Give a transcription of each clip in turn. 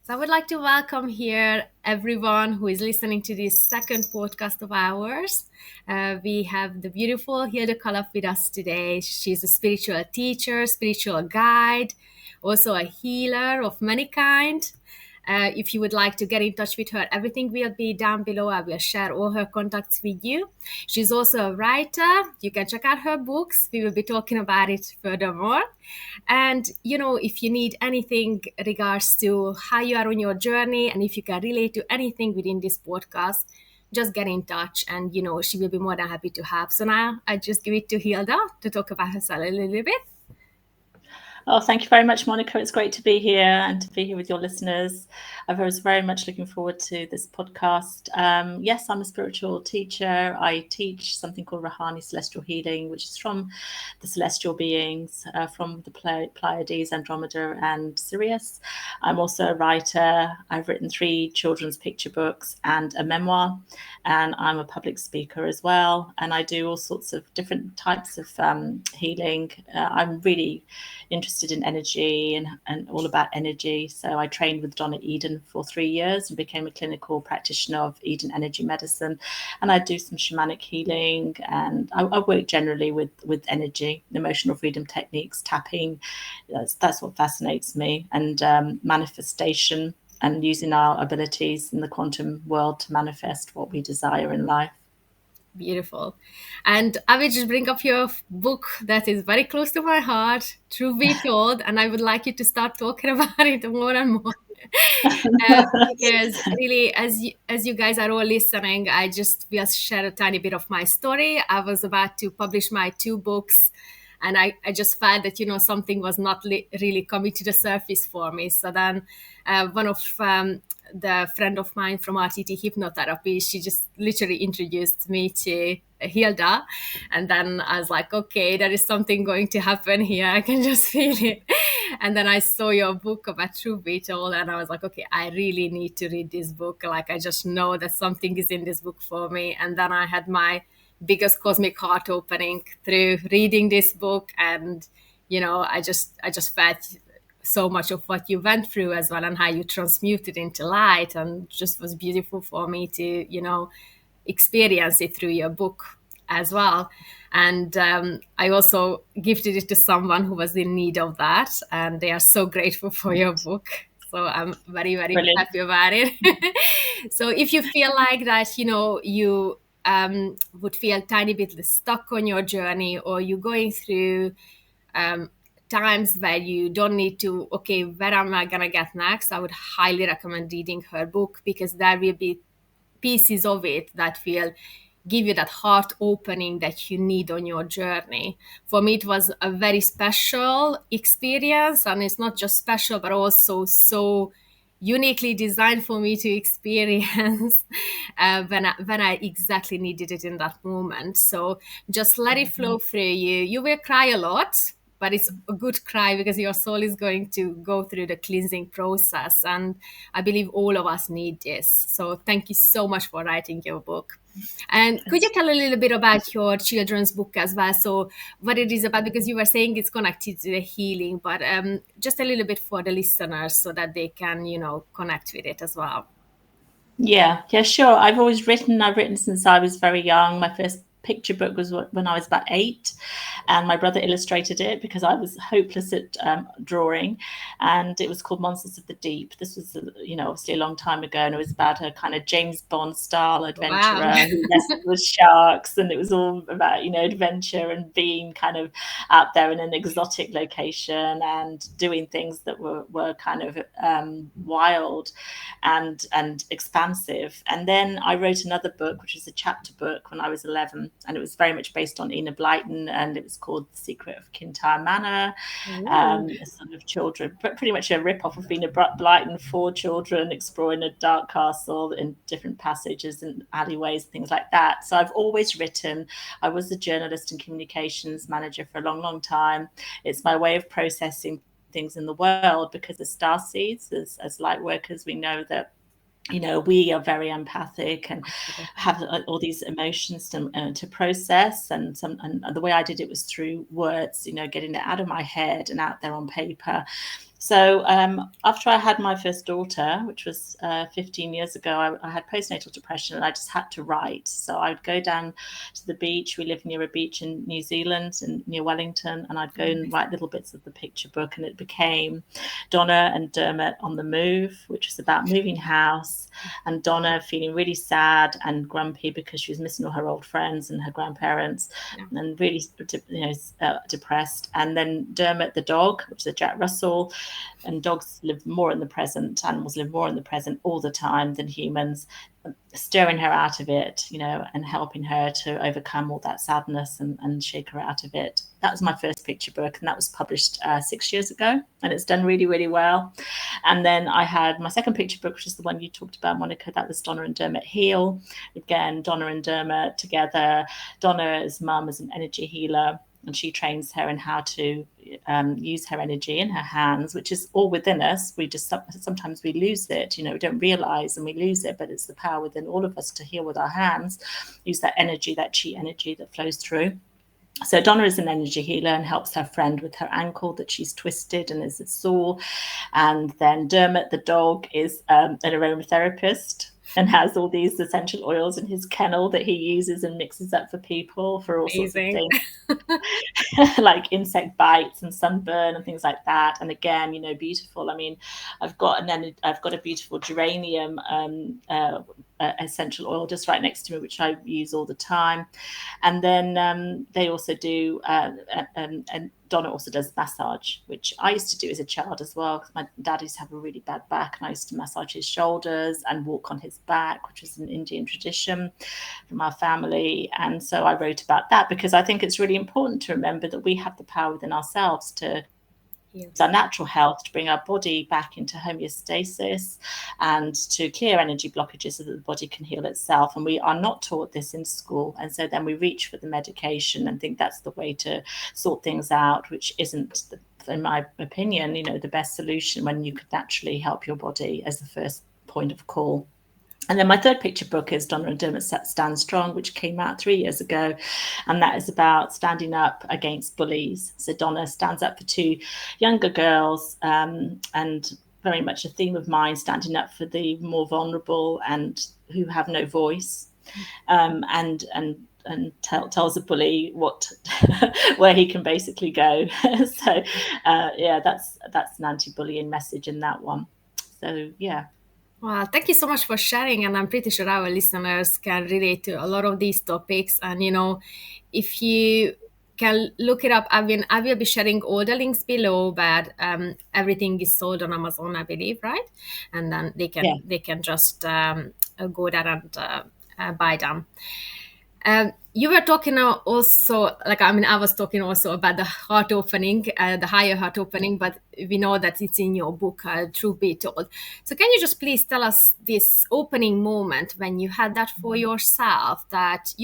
So I would like to welcome here everyone who is listening to this second podcast of ours. We have the beautiful Hilda Kalaf with us today. She's a spiritual teacher, spiritual guide, also a healer of many kind. If you would like to get in touch with her, everything will be down below. I will share all her contacts with you. She's also a writer. You can check out her books. We will be talking about it furthermore. And, if you need anything regards to how you are on your journey and if you can relate to anything within this podcast, just get in touch and, she will be more than happy to help. So now I just give it to Hilda to talk about herself a little bit. Oh, thank you very much, Monica. It's great to be here and to be here with your listeners. I was very much looking forward to this podcast. Yes, I'm a spiritual teacher. I teach something called Rahani Celestial Healing, which is from the celestial beings, from the Pleiades, Andromeda, and Sirius. I'm also a writer. I've written 3 children's picture books and a memoir, and I'm a public speaker as well. And I do all sorts of different types of healing. I'm really interested in energy and all about energy. So I trained with Donna Eden for 3 years and became a clinical practitioner of Eden energy medicine. And I do some shamanic healing, and I work generally with energy, emotional freedom techniques, tapping. That's what fascinates me, and manifestation, and using our abilities in the quantum world to manifest what we desire in life. Beautiful. And I will just bring up your book that is very close to my heart, Truth Be Told, and I would like you to start talking about it more and more. Because really, as you guys are all listening, I just will share a tiny bit of my story. I was about to publish my 2 books, and I just felt that something was not really coming to the surface for me. So then one of the friend of mine from RTT Hypnotherapy, she just literally introduced me to Hilda, and then I was like, okay, there is something going to happen here. I can just feel it. And then I saw your book about Truth Be Told, and I was like, okay, I really need to read this book. Like, I just know that something is in this book for me. And then I had my biggest cosmic heart opening through reading this book, and I just felt so much of what you went through as well, and how you transmuted into light, and just was beautiful for me to experience it through your book as well. And I also gifted it to someone who was in need of that, and they are so grateful for your book. So I'm very, very Brilliant. happy about it. So if you feel like that, you would feel a tiny bit stuck on your journey, or you're going through times where you don't need to, okay, where am I going to get next? I would highly recommend reading her book, because there will be pieces of it that will give you that heart opening that you need on your journey. For me, it was a very special experience, and it's not just special, but also so uniquely designed for me to experience when I exactly needed it in that moment. So just let it flow through you. You will cry a lot, but it's a good cry, because your soul is going to go through the cleansing process. And I believe all of us need this. So thank you so much for writing your book. And could you tell a little bit about your children's book as well? So what it is about, because you were saying it's connected to the healing, but just a little bit for the listeners so that they can, connect with it as well. Yeah, sure. I've written since I was very young. My first picture book was when I was about 8, and my brother illustrated it because I was hopeless at drawing, and it was called Monsters of the Deep. This was obviously a long time ago, and it was about a kind of James Bond style adventurer Wow. who wrestled with sharks, and it was all about adventure and being kind of out there in an exotic location and doing things that were kind of wild and expansive. And then I wrote another book, which was a chapter book, when I was 11, and it was very much based on Enid Blyton, and it was called The Secret of Kintyre Manor. A sort of children, but pretty much a rip-off of Enid Blyton for children, exploring a dark castle in different passages and alleyways, things like that. So I've always written. I was a journalist and communications manager for a long, long time. It's my way of processing things in the world, because as star seeds, as light workers, we know that we are very empathic and have all these emotions to process, and the way I did it was through words, getting it out of my head and out there on paper. So after I had my first daughter, which was 15 years ago, I had postnatal depression, and I just had to write. So I would go down to the beach. We live near a beach in New Zealand, near Wellington, and I'd go and write little bits of the picture book. And it became Donna and Dermot on the Move, which was about moving house, and Donna feeling really sad and grumpy because she was missing all her old friends and her grandparents, and really, depressed. And then Dermot the dog, which is a Jack Russell. And dogs live more in the present, animals live more in the present all the time than humans, stirring her out of it, and helping her to overcome all that sadness and shake her out of it. That was my first picture book, and that was published 6 years ago, and it's done really, really well. And then I had my second picture book, which is the one you talked about, Monica. That was Donna and Dermot Heal. Again, Donna and Dermot together. Donna's mum is an energy healer, and she trains her in how to use her energy in her hands, which is all within us. We just sometimes we lose it, we don't realize, and we lose it, but it's the power within all of us to heal with our hands, use that energy, that chi energy that flows through. So Donna is an energy healer and helps her friend with her ankle that she's twisted and is sore. And then Dermot the dog is an aromatherapist and has all these essential oils in his kennel that he uses and mixes up for people for all sorts of things, like insect bites and sunburn and things like that. And again, beautiful. I mean, I've got a beautiful geranium essential oil just right next to me, which I use all the time. And then they also do, and Donna also does massage, which I used to do as a child as well, because my dad used to have a really bad back, and I used to massage his shoulders and walk on his back, which is an Indian tradition from our family. And so I wrote about that because I think it's really important to remember that we have the power within ourselves to use our natural health to bring our body back into homeostasis and to clear energy blockages so that the body can heal itself. And we are not taught this in school. And so then we reach for the medication and think that's the way to sort things out, which isn't, in my opinion, the best solution when you could naturally help your body as the first point of call. And then my third picture book is Donna and Dermot Stand Strong, which came out 3 years ago. And that is about standing up against bullies. So Donna stands up for two younger girls, and very much a theme of mine, standing up for the more vulnerable and who have no voice, and tells a bully where he can basically go. So that's an anti-bullying message in that one. So yeah. Well, thank you so much for sharing, and I'm pretty sure our listeners can relate to a lot of these topics. And if you can look it up, I will be sharing all the links below, but everything is sold on Amazon, I believe, right? And then they can just go there and buy them. You were talking also, I was talking also about the heart opening, the higher heart opening, but we know that it's in your book, Truth Be Told. So can you just please tell us this opening moment when you had that for yourself, that,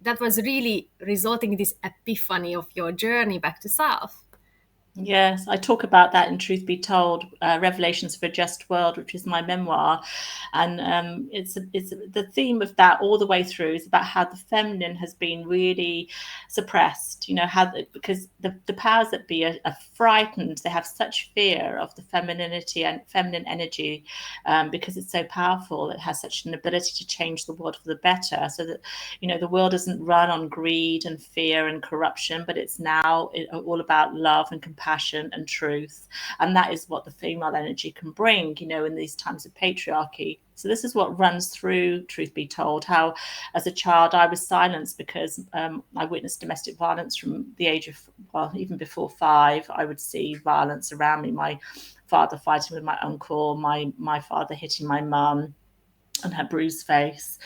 that was really resulting in this epiphany of your journey back to self? Yes, I talk about that in Truth Be Told, Revelations for a Just World, which is my memoir. And it's the theme of that all the way through is about how the feminine has been really suppressed, because the powers that be are frightened. They have such fear of the femininity and feminine energy because it's so powerful. It has such an ability to change the world for the better, so that, the world doesn't run on greed and fear and corruption, but it's now all about love and compassion and truth. And that is what the female energy can bring, in these times of patriarchy. So this is what runs through Truth Be Told, how as a child I was silenced because I witnessed domestic violence from the age of, even before 5. I would see violence around me. My father fighting with my uncle, my father hitting my mum and her bruised face,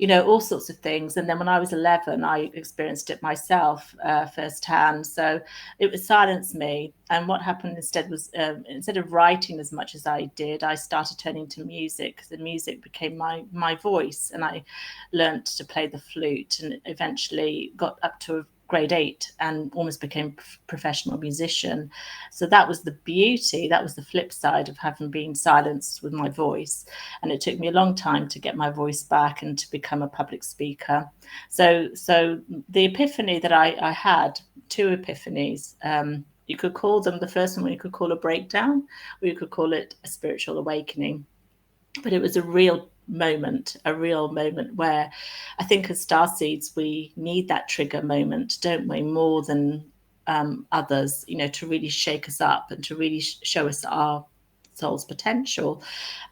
all sorts of things. And then when I was 11, I experienced it myself firsthand. So it would silence me. And what happened instead was, instead of writing as much as I did, I started turning to music. The music became my voice, and I learned to play the flute, and eventually got up to grade 8 and almost became a professional musician. So that was the beauty, that was the flip side of having been silenced with my voice. And it took me a long time to get my voice back and to become a public speaker. So the epiphany that I had, 2 epiphanies. You could call them, the first one you could call a breakdown, or you could call it a spiritual awakening. But it was a real moment where I think as starseeds, we need that trigger moment, don't we, more than others, to really shake us up and to really show us our soul's potential.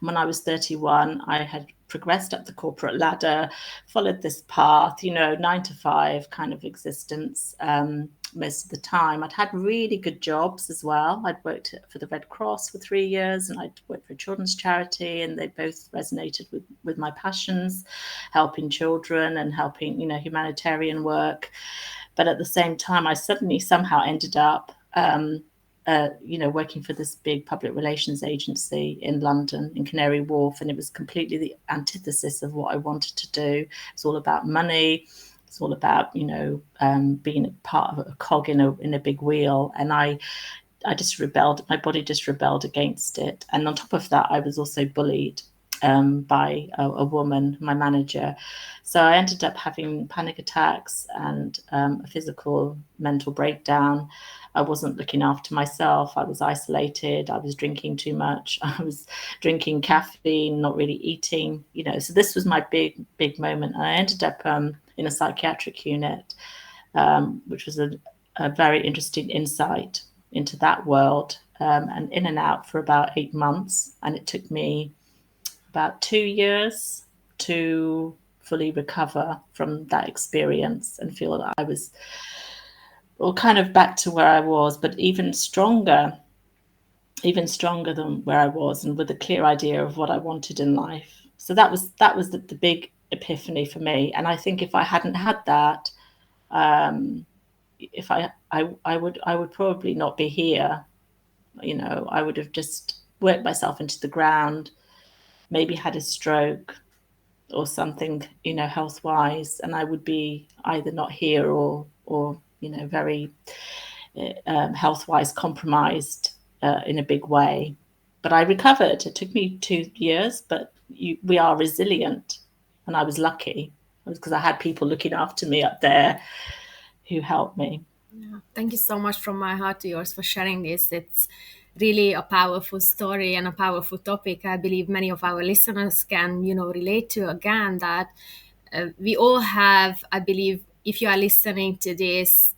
When I was 31, I had progressed up the corporate ladder, followed this path, 9 to 5 kind of existence. Most of the time I'd had really good jobs as well. I'd worked for the Red Cross for 3 years, and I'd worked for a children's charity, and they both resonated with my passions, helping children and helping, humanitarian work. But at the same time, I suddenly somehow ended up working for this big public relations agency in London, in Canary Wharf, and it was completely the antithesis of what I wanted to do. It's all about money. It's all about, being a part of a cog in a big wheel. And I just rebelled. My body just rebelled against it. And on top of that, I was also bullied by a woman, my manager. So I ended up having panic attacks and a physical mental breakdown. I wasn't looking after myself. I was isolated. I was drinking too much. I was drinking caffeine, not really eating, So this was my big moment. And I ended up in a psychiatric unit, which was a very interesting insight into that world, and in and out for about 8 months. And it took me about 2 years to fully recover from that experience and feel that I was kind of back to where I was, but even stronger than where I was, and with a clear idea of what I wanted in life. So that was the big epiphany for me. And I think if I hadn't had that, if I would probably not be here. I would have just worked myself into the ground, maybe had a stroke or something, health wise, and I would be either not here or very health wise compromised in a big way. But I recovered. It took me 2 years, but we are resilient, and I was lucky because I had people looking after me up there who helped me. Yeah. Thank you so much from my heart to yours for sharing this. It's really a powerful story and a powerful topic. I believe many of our listeners can, relate to again that we all have, I believe, if you are listening to this,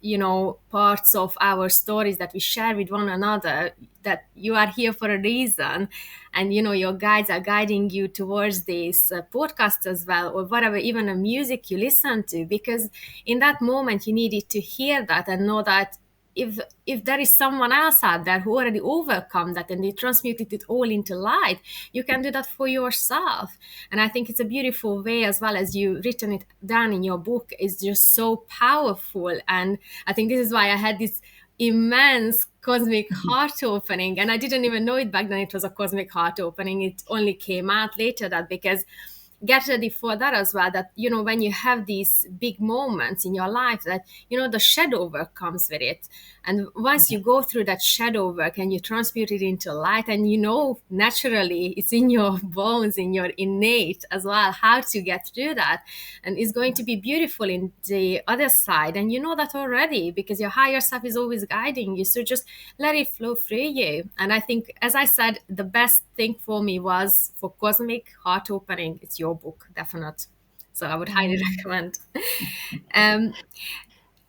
parts of our stories that we share with one another, that you are here for a reason. And, your guides are guiding you towards this podcast as well, or whatever, even a music you listen to, because in that moment you needed to hear that and know that if there is someone else out there who already overcome that and they transmuted it all into light, you can do that for yourself. And I think it's a beautiful way, as well as you written it down in your book, is just so powerful. And I think this is why I had this immense cosmic heart opening, and I didn't even know it back then it was a cosmic heart opening. It only came out later, that because get ready for that as well, that when you have these big moments in your life, that the shadow work comes with it. And once you go through that shadow work and you transmute it into light, and naturally it's in your bones, in your innate as well, how to get through that, and it's going to be beautiful in the other side. And you know that already, because your higher self is always guiding you. So just let it flow through you. And I think, as I said, the best thing for me was, for cosmic heart opening, it's your book, definite. So I would highly recommend.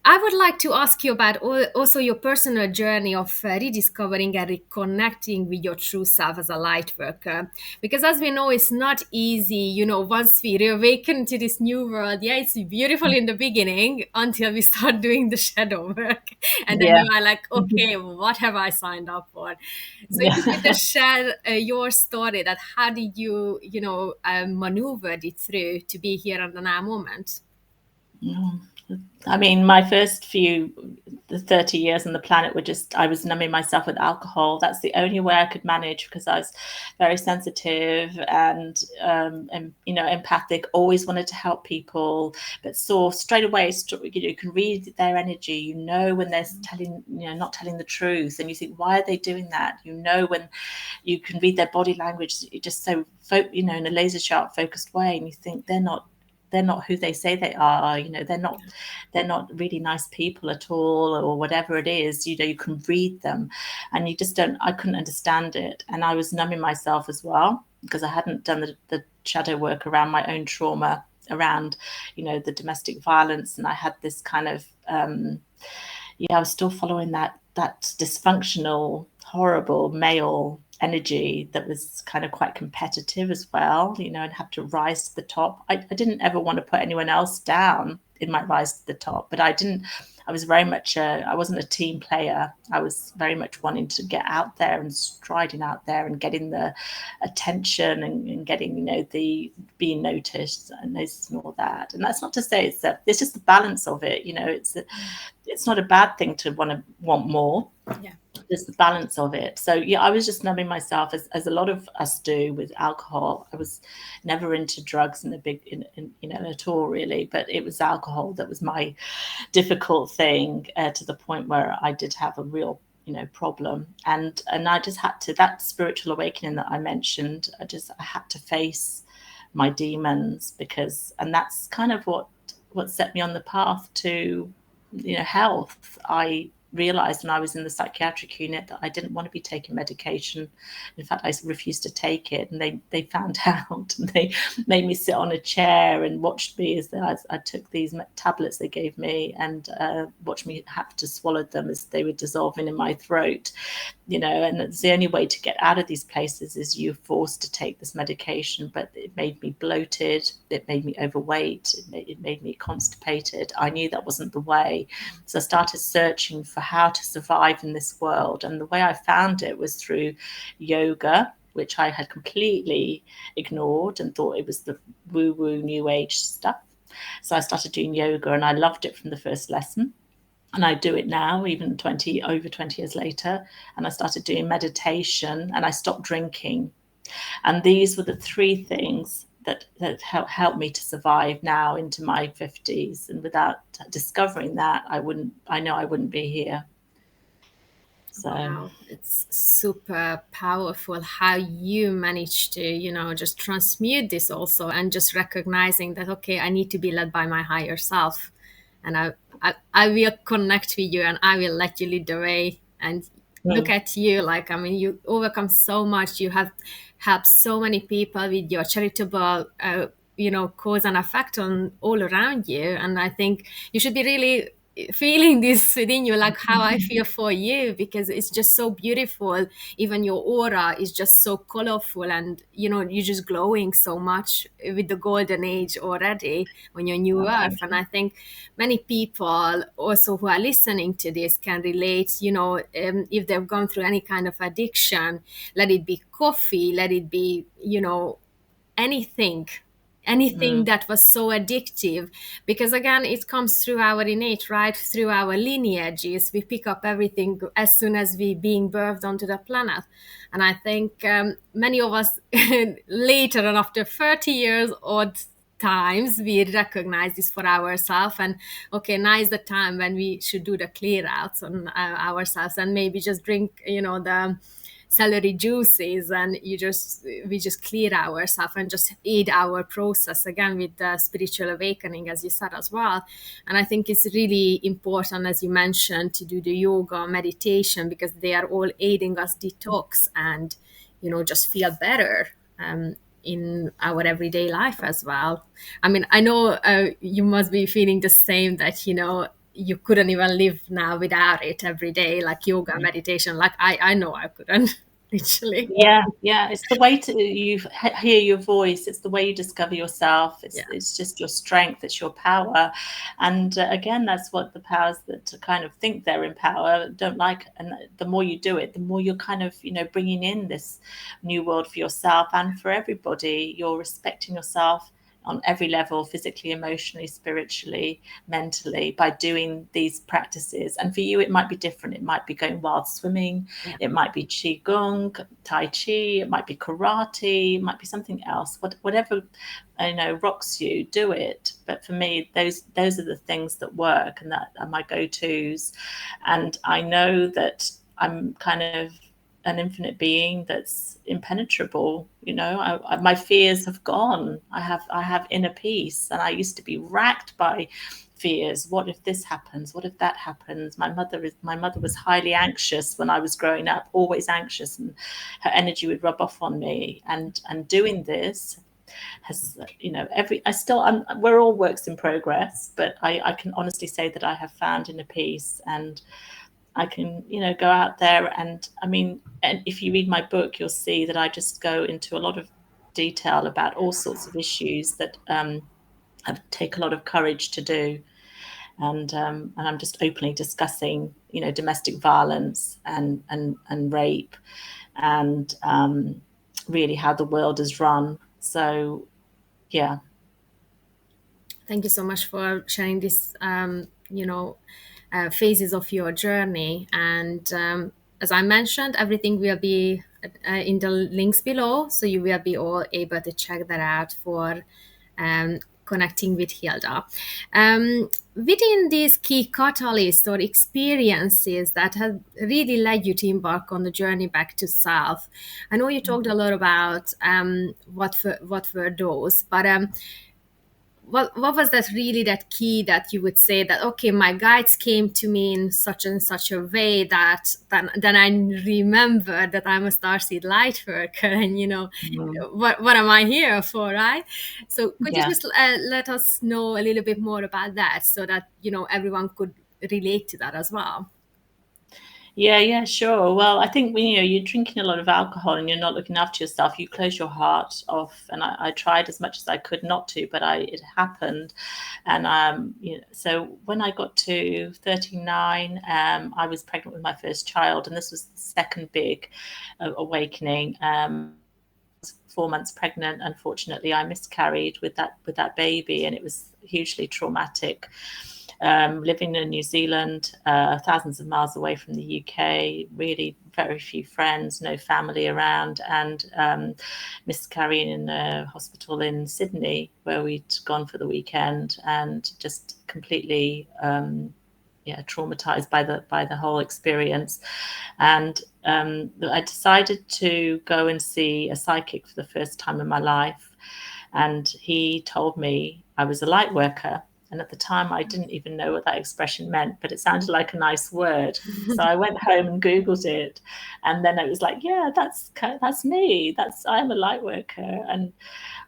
I would like to ask you about also your personal journey of rediscovering and reconnecting with your true self as a light worker. Because as we know, it's not easy, once we reawaken to this new world. Yeah, it's beautiful in the beginning until we start doing the shadow work. And then you are like, okay, what have I signed up for? So if you could just share your story, that how did you, maneuvered it through to be here at the now moment? I mean, my first the 30 years on the planet I was numbing myself with alcohol. That's the only way I could manage, because I was very sensitive and empathic, always wanted to help people, but saw straight away, you can read their energy, when they're not telling the truth, and you think, why are they doing that? When you can read their body language, just so, in a laser sharp focused way, and you think they're not they're not who they say they are. You know, they're not really nice people at all, or whatever it is. You know, you can read them, and you just don't. I couldn't understand it, and I was numbing myself as well, because I hadn't done the shadow work around my own trauma, around, you know, the domestic violence, and I had this kind of I was still following that dysfunctional, horrible male energy that was kind of quite competitive as well, you know, and had to rise to the top. I didn't ever want to put anyone else down in my rise to the top, but I was very much I wasn't a team player. I was very much wanting to get out there and striding out there and getting the attention, and getting, you know, the being noticed and noticed and all that. And that's not to say it's just the balance of it, you know. It's not a bad thing to want more. Yeah. There's the balance of it. So yeah, I was just numbing myself, as a lot of us do with alcohol. I was never into drugs in you know, at all really, but it was alcohol that was my difficult thing, to the point where I did have a real, you know, problem. And I just had to, that spiritual awakening that I mentioned, I had to face my demons, and that's kind of what set me on the path to, you know, health. I realized when I was in the psychiatric unit that I didn't want to be taking medication. In fact, I refused to take it, and they found out, and they made me sit on a chair and watched me as I took these tablets they gave me, and watched me have to swallow them as they were dissolving in my throat, you know. And it's the only way to get out of these places is you're forced to take this medication. But it made me bloated, it made me overweight, it made me constipated. I knew that wasn't the way, so I started searching for how to survive in this world. And the way I found it was through yoga, which I had completely ignored and thought it was the woo-woo new age stuff. So I started doing yoga, and I loved it from the first lesson. And I do it now, even over 20 years later. And I started doing meditation, and I stopped drinking. And these were the three things that helped me to survive now into my 50s. And without discovering that, I know I wouldn't be here. So wow, it's super powerful how you manage to, you know, just transmute this also, and just recognizing that, okay, I need to be led by my higher self, and I will connect with you, and I will let you lead the way. And look at you, like, I mean, you overcome so much. You have helped so many people with your charitable, you know, cause and effect on all around you. And I think you should be really feeling this within you, like how I feel for you, because it's just so beautiful. Even your aura is just so colorful, and you know, you're just glowing so much with the golden age already on your new earth. And I think many people also who are listening to this can relate, you know, if they've gone through any kind of addiction, let it be coffee, let it be, you know, anything that was so addictive, because again, it comes through our innate, right, through our lineages. We pick up everything as soon as we being birthed onto the planet. And I think many of us later on, after 30 years odd times, we recognize this for ourselves, and okay, now is the time when we should do the clear outs on ourselves, and maybe just drink, you know, the celery juices, and we just clear ourselves and just aid our process again with the spiritual awakening, as you said as well. And I think it's really important, as you mentioned, to do the yoga, meditation, because they are all aiding us detox and, you know, just feel better in our everyday life as well. I mean, I know you must be feeling the same, that, you know, you couldn't even live now without it every day, like yoga, meditation. Like I know I couldn't, literally. Yeah, it's the way to hear your voice. It's the way you discover yourself. It's just your strength, it's your power. And again, that's what the powers that kind of think they're in power don't like. And the more you do it, the more you're kind of, you know, bringing in this new world for yourself and for everybody. You're respecting yourself on every level, physically, emotionally, spiritually, mentally, by doing these practices. And for you, it might be different. It might be going wild swimming. It might be qigong, tai chi. It might be karate. It might be something else. Whatever, you know, rocks you, do it. But for me, those are the things that work, and that are my go-tos. And I know that I'm kind of an infinite being that's impenetrable. My fears have gone. I have inner peace, and I used to be racked by fears. What if this happens? What if that happens? My mother was highly anxious when I was growing up, always anxious, and her energy would rub off on me. And doing this has, we're all works in progress, but I can honestly say that I have found inner peace, and I can, go out there. And I mean, and if you read my book, you'll see that I just go into a lot of detail about all sorts of issues that take a lot of courage to do. And I'm just openly discussing, domestic violence and rape, and really how the world is run. So, yeah. Thank you so much for sharing this, phases of your journey. And as I mentioned, everything will be in the links below, so you will be all able to check that out for connecting with Hilda. Within these key catalysts or experiences that have really led you to embark on the journey back to self, I know you talked a lot about what were those, but what was that really that key that you would say that, okay, my guides came to me in such and such a way that then I remember that I'm a starseed light worker, and what am I here for, right? So could you Yeah. just let us know a little bit more about that, so that everyone could relate to that as well? Yeah, sure. Well, I think when you're drinking a lot of alcohol and you're not looking after yourself, you close your heart off. And I tried as much as I could not to, but it happened. And so when I got to 39, I was pregnant with my first child, and this was the second big awakening. 4 months pregnant, unfortunately, I miscarried with that baby, and it was hugely traumatic. Living in New Zealand, thousands of miles away from the UK, really very few friends, no family around, and miscarrying in a hospital in Sydney where we'd gone for the weekend, and just completely traumatized by the whole experience. And I decided to go and see a psychic for the first time in my life, and he told me I was a light worker. And at the time, I didn't even know what that expression meant, but it sounded like a nice word. So I went home and Googled it, and then it was like, yeah, that's me. I'm a light worker. And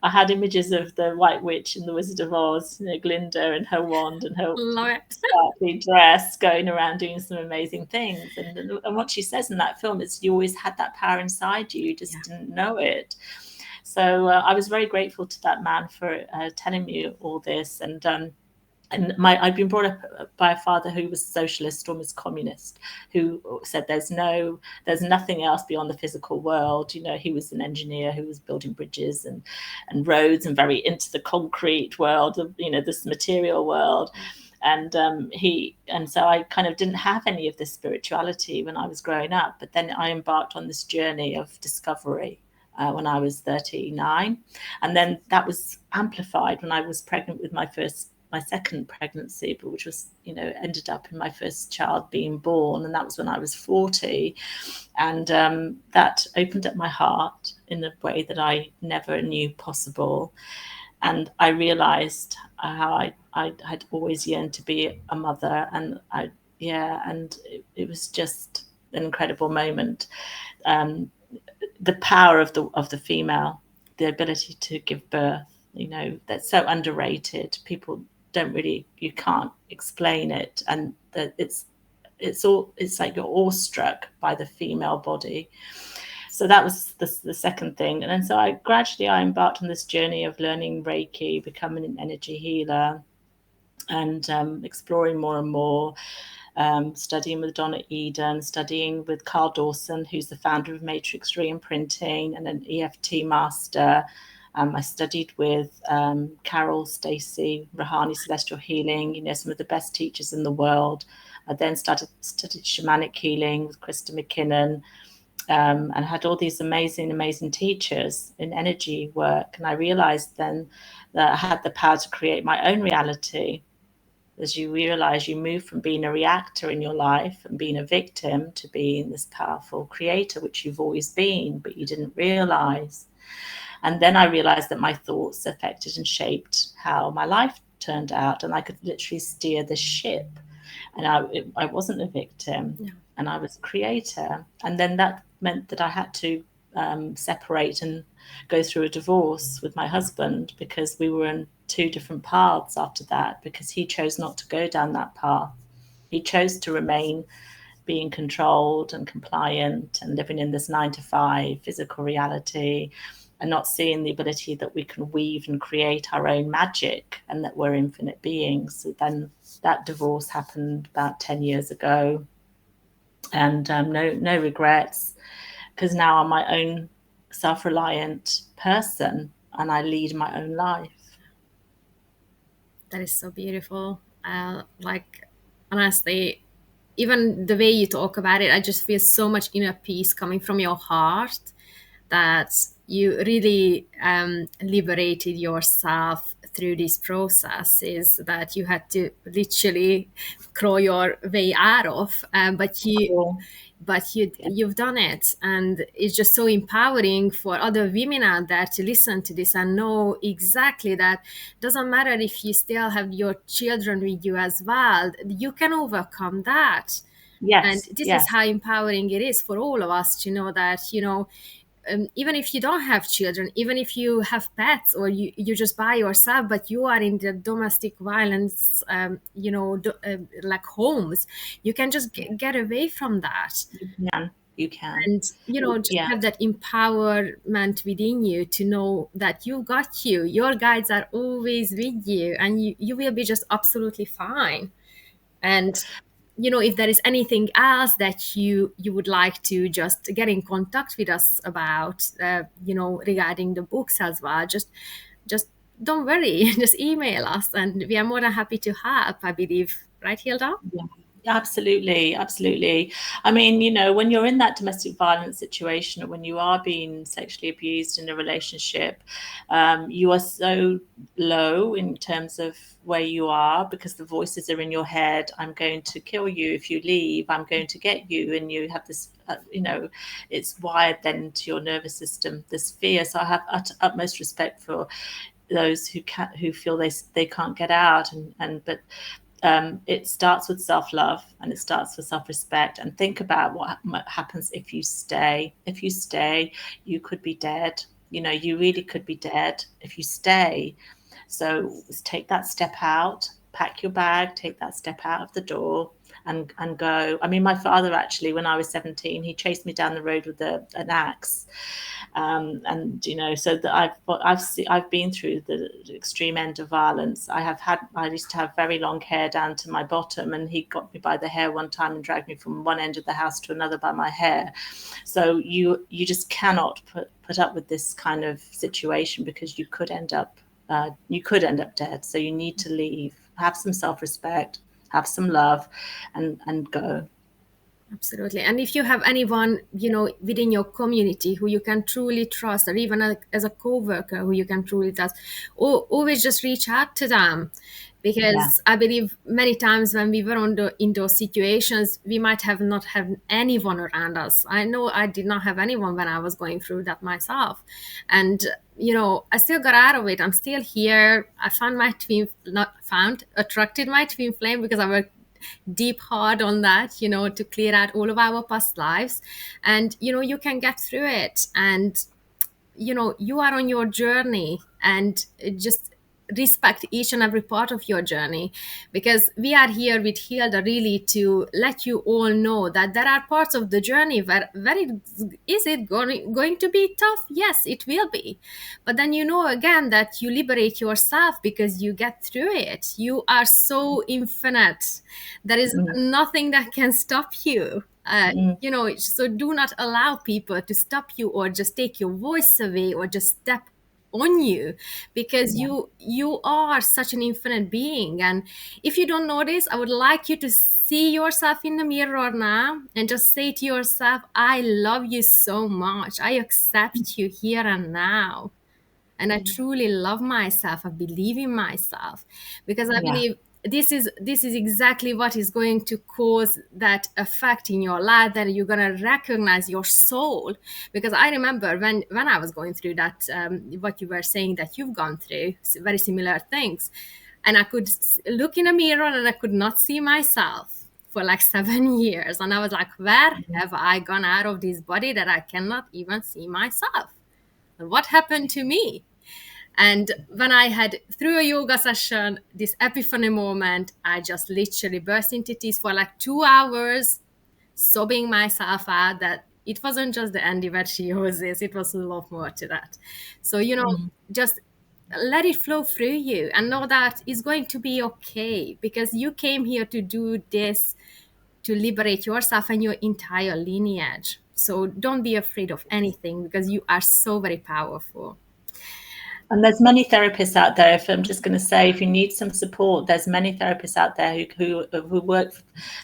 I had images of the White Witch and the Wizard of Oz, Glinda and her wand and her Love it. sparkly dress, going around doing some amazing things. And what she says in that film is, you always had that power inside you just didn't know it. So I was very grateful to that man for telling me all this. And I'd been brought up by a father who was socialist, almost communist, who said there's nothing else beyond the physical world. He was an engineer who was building bridges and roads, and very into the concrete world of this material world. And so I kind of didn't have any of this spirituality when I was growing up. But then I embarked on this journey of discovery when I was 39, and then that was amplified when I was pregnant with my second pregnancy, but which was, ended up in my first child being born. And that was when I was 40. And that opened up my heart in a way that I never knew possible. And I realized how I had always yearned to be a mother. And it was just an incredible moment. The power of the female, the ability to give birth, that's so underrated. People you can't explain it, and that it's like you're awestruck by the female body. So that was the second thing. And then so I embarked on this journey of learning Reiki, becoming an energy healer, and exploring more and more, studying with Donna Eden, studying with Carl Dawson, who's the founder of Matrix Reimprinting and an EFT master. I studied with Carol, Stacey, Rahani Celestial Healing, some of the best teachers in the world. I then studied shamanic healing with Krista McKinnon, and had all these amazing teachers in energy work. And I realized then that I had the power to create my own reality. as you realize you move from being a reactor in your life and being a victim to being this powerful creator, which you've always been, but you didn't realize. And then I realized that my thoughts affected and shaped how my life turned out, and I could literally steer the ship. And I wasn't a victim, and I was a creator. And then that meant that I had to separate and go through a divorce with my husband, because we were in two different paths after that, because he chose not to go down that path. He chose to remain being controlled and compliant and living in this 9-to-5 physical reality, and not seeing the ability that we can weave and create our own magic and that we're infinite beings. So then that divorce happened about 10 years ago, and no regrets, because now I'm my own self-reliant person and I lead my own life. That is so beautiful. Like, honestly, even the way you talk about it, I just feel so much inner peace coming from your heart, that you really liberated yourself through these processes that you had to literally crawl your way out of. Cool. You've done it, and it's just so empowering for other women out there to listen to this and know exactly that doesn't matter if you still have your children with you as well, you can overcome that. And Yes. this is Yes. how empowering it is for all of us to know that, even if you don't have children, even if you have pets, or you're just by yourself, but you are in the domestic violence, like homes, you can just get away from that. You can. And, just Yeah. have that empowerment within you to know that you got your guides are always with you, and you will be just absolutely fine. And if there is anything else that you would like to just get in contact with us about, regarding the books as well, just don't worry. Just email us, and we are more than happy to help, I believe, right, Hilda? Yeah. Absolutely, absolutely. I mean, when you're in that domestic violence situation, or when you are being sexually abused in a relationship, you are so low in terms of where you are, because the voices are in your head. I'm going to kill you if you leave. I'm going to get you. And you have this, it's wired then into your nervous system, this fear. So I have utmost respect for those who feel they can't get out, but it starts with self-love, and it starts with self-respect. And think about what happens if you stay. If you stay, you could be dead. You really could be dead if you stay. So take that step out, pack your bag, take that step out of the door, and go. I mean, my father, actually, when I was 17, he chased me down the road with an axe. And so that I've been through the extreme end of violence. I used to have very long hair down to my bottom, and he got me by the hair one time and dragged me from one end of the house to another by my hair. So you just cannot put up with this kind of situation, because you could end up dead. So you need to leave, have some self-respect, have some love, and go. Absolutely. And if you have anyone, within your community who you can truly trust, or even as a coworker who you can truly trust, always just reach out to them. Because I believe many times when we were in those situations, we might have not have anyone around us. I know I did not have anyone when I was going through that myself. And, I still got out of it. I'm still here. I attracted my twin flame, because I worked deep hard on that, to clear out all of our past lives. And you can get through it, and you are on your journey, and just respect each and every part of your journey, because we are here with Hilda really to let you all know that there are parts of the journey where is it going to be tough. Yes, it will be, but then again that you liberate yourself because you get through it. You are so infinite. There is nothing that can stop you. So do not allow people to stop you, or just take your voice away, or just step on you, because you are such an infinite being. And if you don't notice, I would like you to see yourself in the mirror now, and just say to yourself, I love you so much. I accept you here and now. And I truly love myself. I believe in myself, because I believe this is exactly what is going to cause that effect in your life, that you're going to recognize your soul. Because I remember when I was going through that, what you were saying that you've gone through very similar things, and I could look in a mirror and I could not see myself for like 7 years, and I was like, where have I gone out of this body that I cannot even see myself? And what happened to me? And when I had, through a yoga session, this epiphany moment, I just literally burst into tears for like 2 hours, sobbing myself out that it wasn't just the endometriosis, it was a lot more to that. So, just let it flow through you and know that it's going to be okay, because you came here to do this to liberate yourself and your entire lineage. So don't be afraid of anything, because you are so very powerful. And there's many therapists out there. If I'm just going to say, if you need some support, there's many therapists out there who work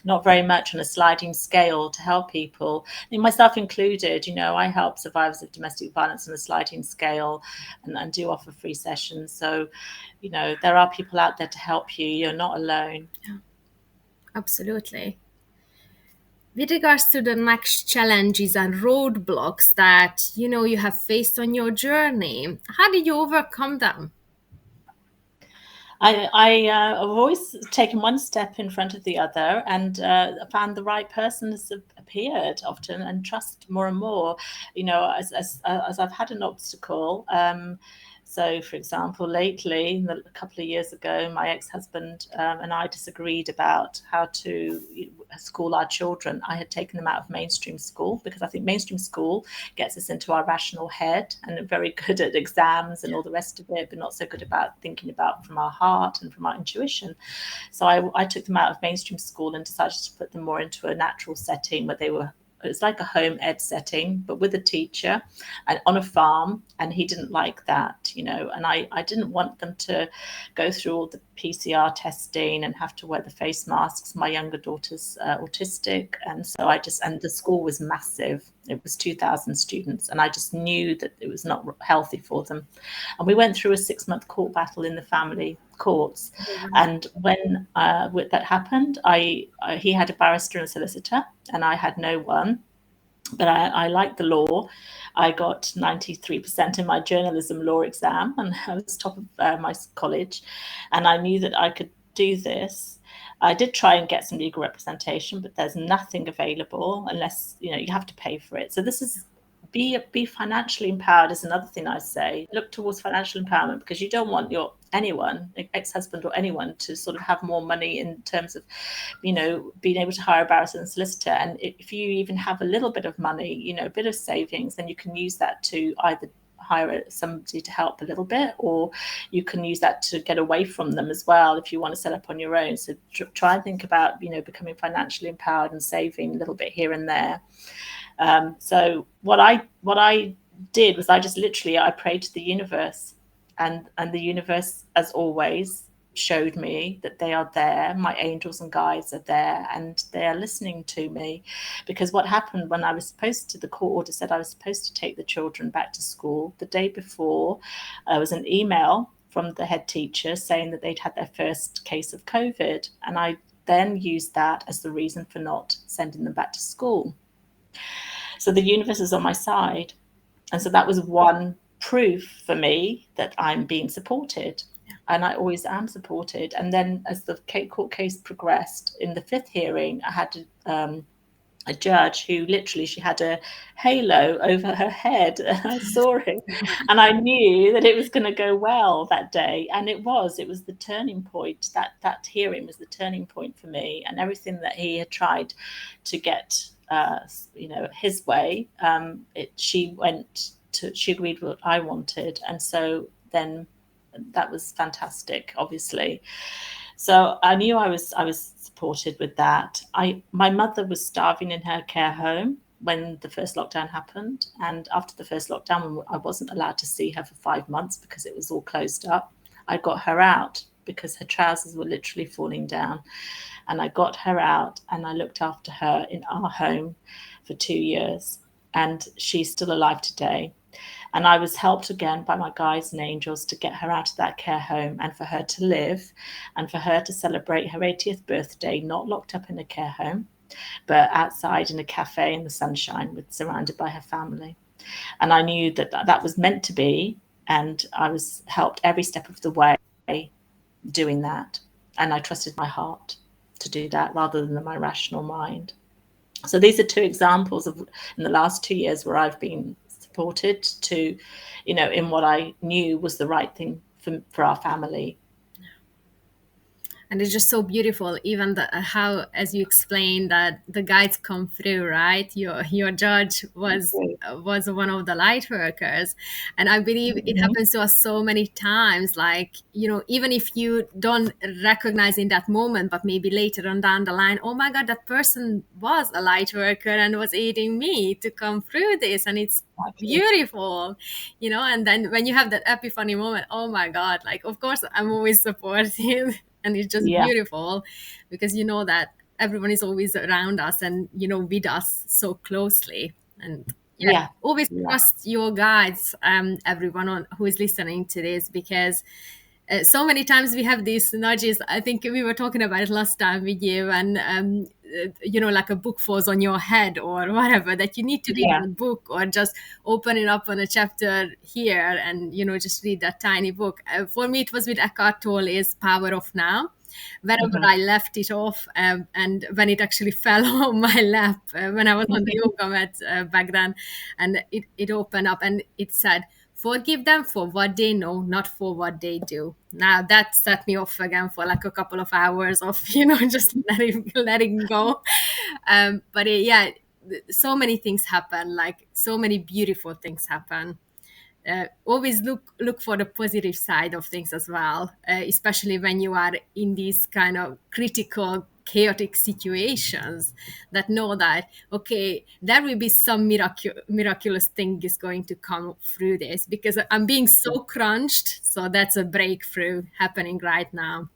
not very much on a sliding scale to help people, and myself included. I help survivors of domestic violence on a sliding scale, and do offer free sessions. So, there are people out there to help you. You're not alone. Yeah, absolutely. With regards to the next challenges and roadblocks that you have faced on your journey, how did you overcome them? I've always taken one step in front of the other, and found the right person has appeared often, and trust more and more. As I've had an obstacle. So, for example, lately, a couple of years ago, my ex-husband and I disagreed about how to school our children. I had taken them out of mainstream school because I think mainstream school gets us into our rational head and are very good at exams and all the rest of it, but not so good about thinking about from our heart and from our intuition. So I took them out of mainstream school and decided to put them more into a natural setting where it's like a home ed setting, but with a teacher and on a farm. And he didn't like that, and I didn't want them to go through all the PCR testing and have to wear the face masks. My younger daughter's autistic. And so and the school was massive. It was 2,000 students. And I just knew that it was not healthy for them. And we went through a 6-month court battle in the family courts. And when that happened, he had a barrister and solicitor, and I had no one. But I liked the law. I got 93% in my journalism law exam, and I was top of my college. And I knew that I could do this. I did try and get some legal representation, but there's nothing available unless you have to pay for it. So this is be financially empowered is another thing I say. Look towards financial empowerment, because you don't want your anyone, ex-husband or anyone, to sort of have more money in terms of, being able to hire a barrister and solicitor. And if you even have a little bit of money, a bit of savings, then you can use that to either hire somebody to help a little bit, or you can use that to get away from them as well if you want to set up on your own. So try and think about becoming financially empowered and saving a little bit here and there. So what I did was I prayed to the universe, and the universe, as always, showed me that they are there. My angels and guides are there, and they are listening to me. Because what happened when the court order said I was supposed to take the children back to school, the day before, there was an email from the head teacher saying that they'd had their first case of COVID. And I then used that as the reason for not sending them back to school. So the universe is on my side. And so that was one proof for me that I'm being supported. Yeah. And I always am supported. And then as the court case progressed, in the 5th hearing, I had a judge who literally, she had a halo over her head. I saw him and I knew that it was going to go well that day. And it was the turning point. That hearing was the turning point for me, and everything that he had tried to get his way, she agreed with what I wanted. And so then that was fantastic, obviously. So I knew I was supported with that. My mother was starving in her care home when the first lockdown happened. And after the first lockdown, I wasn't allowed to see her for 5 months because it was all closed up. I got her out because her trousers were literally falling down. And I got her out, and I looked after her in our home for 2 years. And she's still alive today. And I was helped again by my guides and angels to get her out of that care home and for her to live and for her to celebrate her 80th birthday, not locked up in a care home, but outside in a cafe in the sunshine, surrounded by her family. And I knew that that was meant to be, and I was helped every step of the way doing that. And I trusted my heart to do that rather than my rational mind. So these are two examples of in the last 2 years where I've been supported to, in what I knew was the right thing for our family. And it's just so beautiful, even how, as you explained, that the guides come through, right? Your judge was one of the light workers, and I believe it happens to us so many times. Like, even if you don't recognize in that moment, but maybe later on down the line, oh my God, that person was a light worker and was aiding me to come through this, and it's beautiful, And then when you have that epiphany moment, oh my God, like, of course, I'm always supportive. And it's just beautiful because you know that everyone is always around us and, with us so closely. And always trust your guides, everyone who is listening to this, because so many times we have these nudges. I think we were talking about it last time with you, and like a book falls on your head or whatever, that you need to read the book or just open it up on a chapter here and just read that tiny book. For me, it was with Eckhart Tolle's Power of Now. Wherever I left it off, and when it actually fell on my lap when I was on the yoga mat back then, and it opened up and it said, forgive them for what they know, not for what they do. Now that set me off again for like a couple of hours of, just letting go. But so many things happen, like so many beautiful things happen. Always look for the positive side of things as well, especially when you are in these kind of critical, chaotic situations, that know that, okay, there will be some miraculous thing is going to come through this, because I'm being so crunched. So that's a breakthrough happening right now.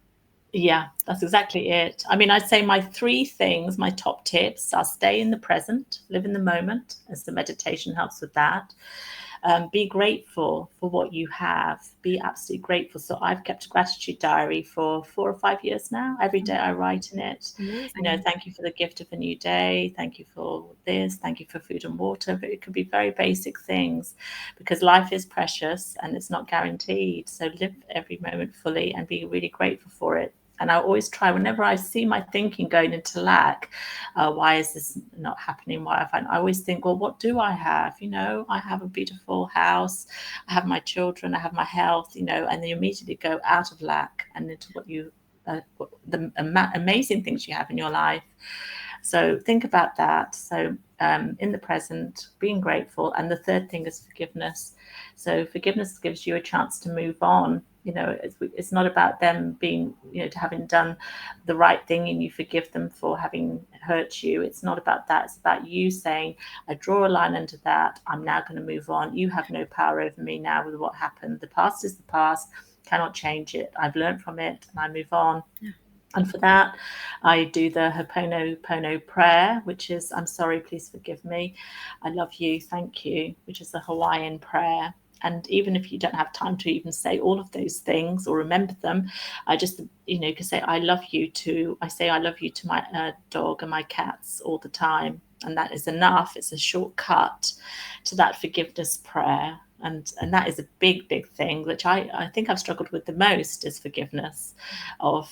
Yeah, that's exactly it. I mean, I'd say my 3 things, my top tips are: stay in the present, live in the moment, as the meditation helps with that. Be grateful for what you have. Be absolutely grateful. So I've kept a gratitude diary for 4 or 5 years now. Every day I write in it. Amazing. Thank you for the gift of a new day. Thank you for this. Thank you for food and water. But it could be very basic things, because life is precious and it's not guaranteed. So live every moment fully and be really grateful for it. And I always try, whenever I see my thinking going into lack, why is this not happening? I always think, well, what do I have? I have a beautiful house, I have my children, I have my health, and you immediately go out of lack and into the amazing things you have in your life. So think about that. So in the present, being grateful. And the third thing is forgiveness. So forgiveness gives you a chance to move on. It's not about them being, having done the right thing and you forgive them for having hurt you. It's not about that. It's about you saying, I draw a line under that. I'm now going to move on. You have no power over me now with what happened. The past is the past. Cannot change it. I've learned from it and I move on. Yeah. And for that, I do the Ho'oponopono prayer, which is, I'm sorry, please forgive me. I love you, thank you, which is the Hawaiian prayer. And even if you don't have time to even say all of those things or remember them, I just, can say, I love you to my dog and my cats all the time. And that is enough. It's a shortcut to that forgiveness prayer. And that is a big, big thing, which I think I've struggled with the most, is forgiveness of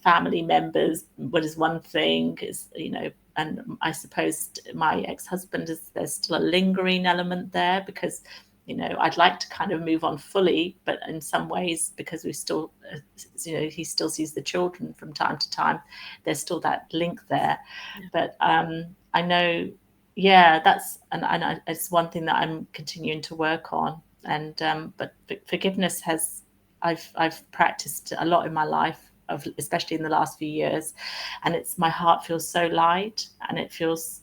family members. What is one thing is, and I suppose my ex-husband, there's still a lingering element there, because I'd like to kind of move on fully, but in some ways, because we still, he still sees the children from time to time, there's still that link there. Yeah. But I know, it's one thing that I'm continuing to work on. And but forgiveness I've practiced a lot in my life, especially in the last few years, and my heart feels so light, and it feels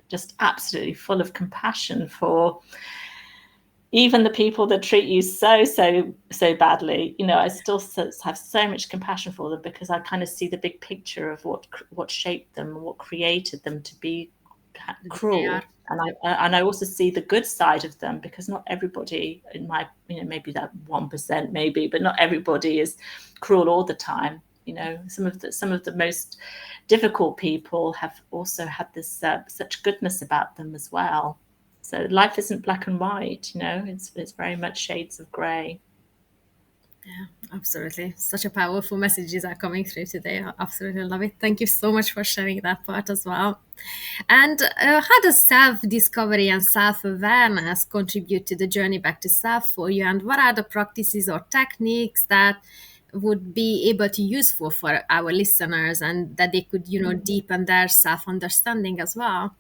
just absolutely full of compassion for even the people that treat you so badly. I still have so much compassion for them, because I kind of see the big picture of what shaped them, what created them to be cruel And I also see the good side of them, because not everybody, in my, maybe that 1% maybe, but not everybody is cruel all the time. Some of the most difficult people have also had this such goodness about them as well. So life isn't black and white. It's very much shades of grey. Yeah, absolutely. Such a powerful messages are coming through today. I absolutely love it. Thank you so much for sharing that part as well. And how does self-discovery and self-awareness contribute to the journey back to self for you? And what are the practices or techniques that would be able to useful for our listeners, and that they could, deepen their self-understanding as well?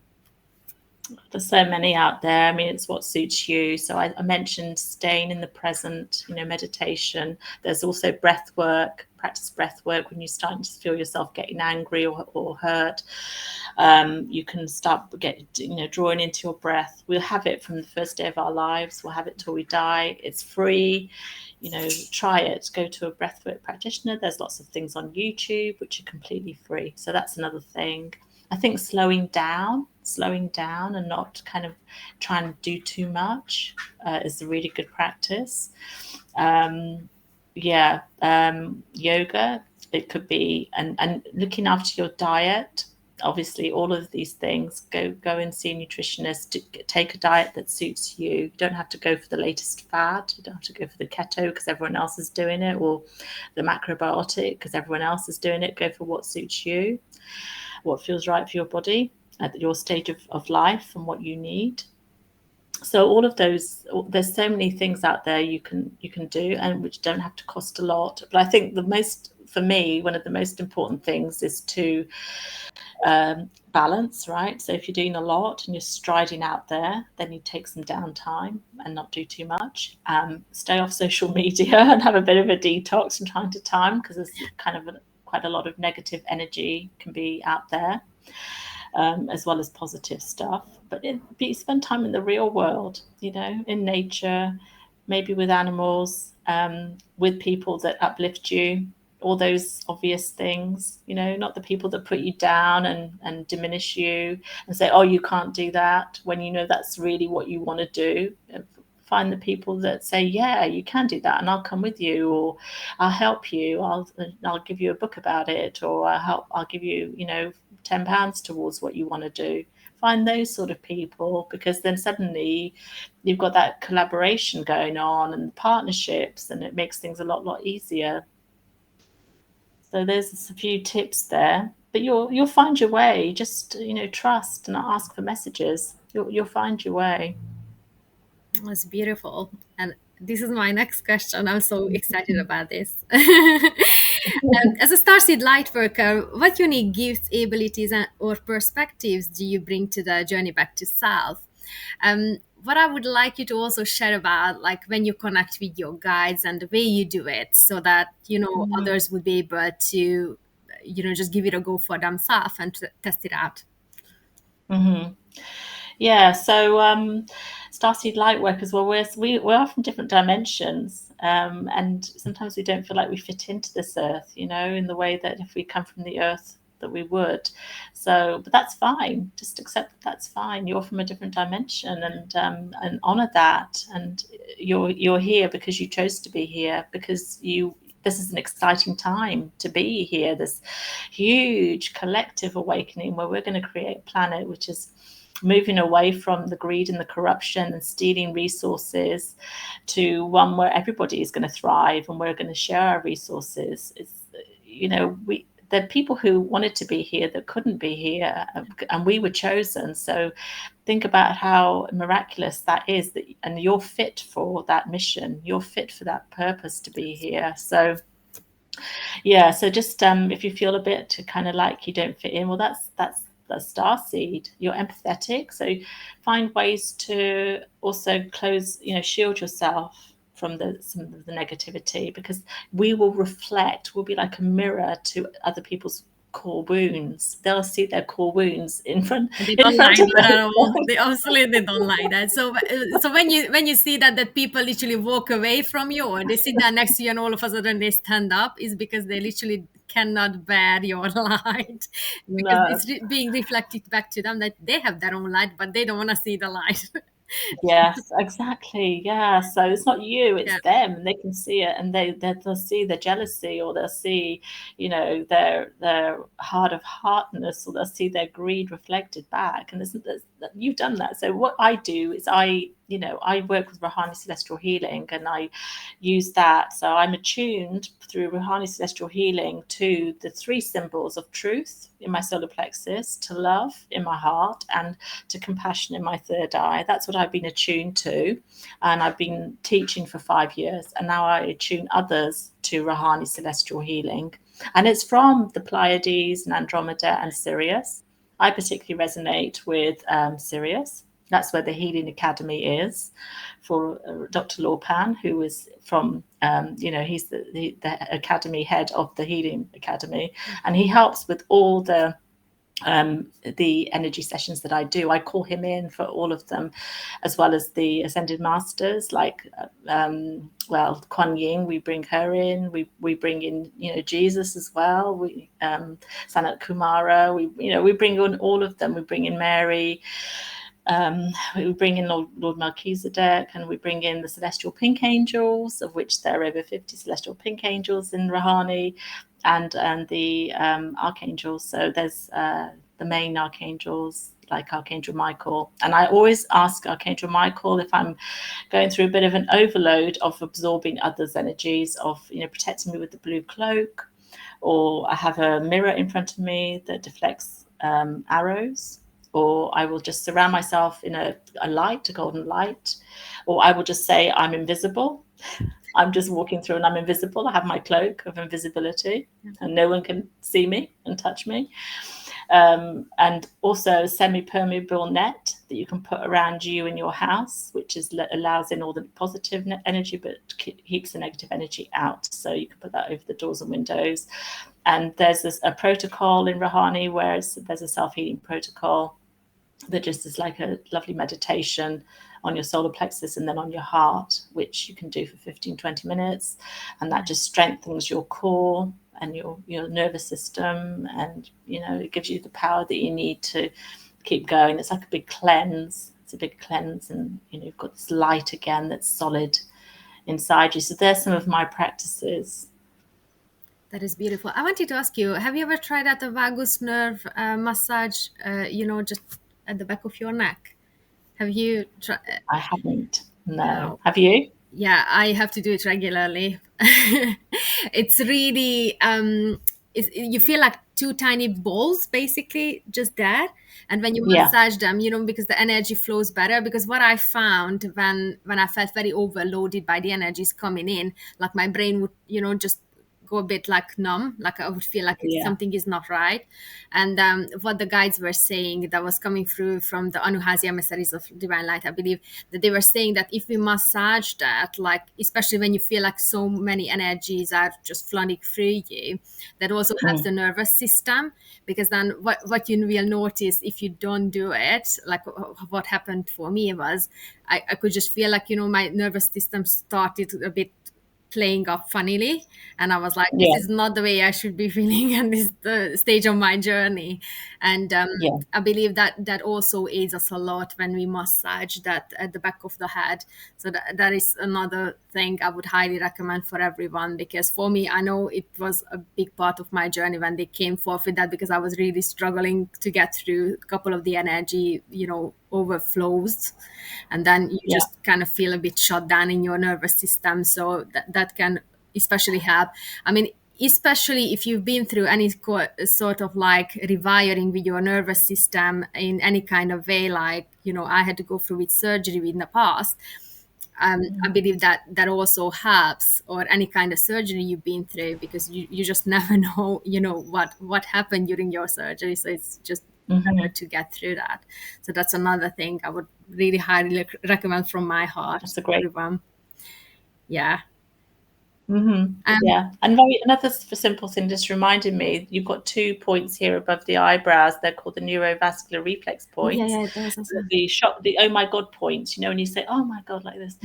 There's so many out there. I mean, it's what suits you. So I mentioned staying in the present, meditation. There's also breath work. Practice breath work when you're starting to feel yourself getting angry or hurt. You can start drawing into your breath. We'll have it from the first day of our lives. We'll have it till we die. It's free. Try it. Go to a breathwork practitioner. There's lots of things on YouTube which are completely free. So that's another thing. I think slowing down and not kind of trying to do too much is a really good practice. Yoga, it could be, and looking after your diet. Obviously, all of these things, go and see a nutritionist, take a diet that suits you. You don't have to go for the latest fad. You don't have to go for the keto because everyone else is doing it, or the macrobiotic because everyone else is doing it. Go for what suits you, what feels right for your body at your stage of life and what you need. So all of those, there's so many things out there you can do, and which don't have to cost a lot. But I think for me, one of the most important things is to balance, right? So if you're doing a lot and you're striding out there, then you take some downtime and not do too much. Stay off social media and have a bit of a detox from time to time, because there's kind of quite a lot of negative energy can be out there, as well as positive stuff. But spend time in the real world, in nature, maybe with animals, with people that uplift you. All those obvious things, not the people that put you down and diminish you and say, oh, you can't do that, when that's really what you want to do. Find the people that say, yeah, you can do that, and I'll come with you, or I'll help you, I'll give you a book about it, or I'll give you £10 towards what you want to do. Find those sort of people, because then suddenly you've got that collaboration going on and partnerships, and it makes things a lot easier. So there's a few tips there, but you'll find your way. Just trust and ask for messages. You'll find your way. That's beautiful. And this is my next question. I'm so excited about this. As a Starseed Lightworker, what unique gifts, abilities, or perspectives do you bring to the journey back to self? What I would like you to also share about, like, when you connect with your guides and the way you do it, so that others would be able to just give it a go for themselves and test it out. Mm-hmm. Yeah, so Starseed Lightworkers, well, we're from different dimensions, and sometimes we don't feel like we fit into this earth, in the way that if we come from the earth that we would. So, but that's fine. Just accept that that's fine. You're from a different dimension, and honor that. And you're here because you chose to be here, because this is an exciting time to be here. This huge collective awakening where we're going to create a planet which is moving away from the greed and the corruption and stealing resources to one where everybody is going to thrive and we're going to share our resources. It's, there are people who wanted to be here that couldn't be here, and we were chosen. So think about how miraculous that is, and you're fit for that mission. You're fit for that purpose to be here. So yeah, so just if you feel a bit kind of like you don't fit in, well, that's starseed. You're empathetic, so find ways to also shield yourself from some of the negativity, because we will reflect. We'll be like a mirror to other people's core wounds. They'll see their core wounds in front. They don't like that at all. They absolutely don't like that. So when you see that people literally walk away from you, or they sit down next to you and all of a sudden they stand up, is because they literally cannot bear your light because No. it's being reflected back to them that they have their own light, but they don't want to see the light. Yes, exactly. Yeah. So it's not you, it's Yeah. them. They can see it, and they'll see the jealousy, or they'll see, their heart of heartness, or they'll see their greed reflected back. And you've done that. So what I do is I work with Rahani Celestial Healing, and I use that. So I'm attuned through Ruhani Celestial Healing to the three symbols of truth in my solar plexus, to love in my heart, and to compassion in my third eye. That's what I've been attuned to. And I've been teaching for 5 years. And now I attune others to Ruhani Celestial Healing. And it's from the Pleiades and Andromeda and Sirius. I particularly resonate with Sirius. That's where the Healing Academy is for Dr. Lorpan, who is from, he's the academy head of the Healing Academy, and he helps with all the energy sessions that I do. I call him in for all of them, as well as the Ascended Masters, like Kuan Yin. We bring her in. We bring in Jesus as well. We Sanat Kumara. We bring in all of them. We bring in Mary. We bring in Lord Melchizedek, and we bring in the celestial pink angels, of which there are over 50 celestial pink angels in Rahani, and the archangels. So there's the main archangels, like Archangel Michael. And I always ask Archangel Michael if I'm going through a bit of an overload of absorbing others' energies, of protecting me with the blue cloak, or I have a mirror in front of me that deflects arrows, or I will just surround myself in a light, a golden light, or I will just say I'm invisible. I'm just walking through and I'm invisible. I have my cloak of invisibility, and no one can see me and touch me. And also a semi-permeable net that you can put around you in your house, which allows in all the positive energy, but keeps the negative energy out. So you can put that over the doors and windows. And there's a protocol in Rahani where there's a self-healing protocol that just is like a lovely meditation on your solar plexus and then on your heart, which you can do for 15-20 minutes. And that just strengthens your core and your nervous system, and it gives you the power that you need to keep going. It's like a big cleanse. It's a big cleanse, and you've got this light again that's solid inside you. So there's some of my practices. That is beautiful. I wanted to ask you, have you ever tried out a vagus nerve massage, just at the back of your neck? Have you tried? I haven't. No. No. Have you? Yeah, I have to do it regularly. It's really, you feel like two tiny balls basically just there. And when you massage them, because the energy flows better. Because what I found when I felt very overloaded by the energies coming in, like my brain would, just go a bit like numb, like I would feel like something is not right. And what the guides were saying that was coming through from the Anuhasi emissaries of divine light, I believe, that they were saying that if we massage that, like especially when you feel like so many energies are just flooding through you, that also helps the nervous system. Because then what you will notice if you don't do it, like what happened for me was I could just feel like my nervous system started a bit playing up funnily, and I was like, this is not the way I should be feeling at this the stage of my journey. And I believe that also aids us a lot when we massage that at the back of the head. So that is another thing I would highly recommend for everyone, because for me, I know it was a big part of my journey when they came forth with that, because I was really struggling to get through a couple of the energy overflows, and then you just kind of feel a bit shut down in your nervous system. So that can especially help. I mean, especially if you've been through any sort of like rewiring with your nervous system in any kind of way, like I had to go through with surgery in the past. I believe that also helps, or any kind of surgery you've been through, because you just never know what happened during your surgery. So it's just better to get through that. So that's another thing I would really highly recommend from my heart. That's a great everyone. Yeah. Yeah, and another simple thing just reminded me, you've got 2 points here above the eyebrows. They're called the neurovascular reflex points. Yeah, those as well. The shock, the oh my god points. You know, when you say oh my god like this,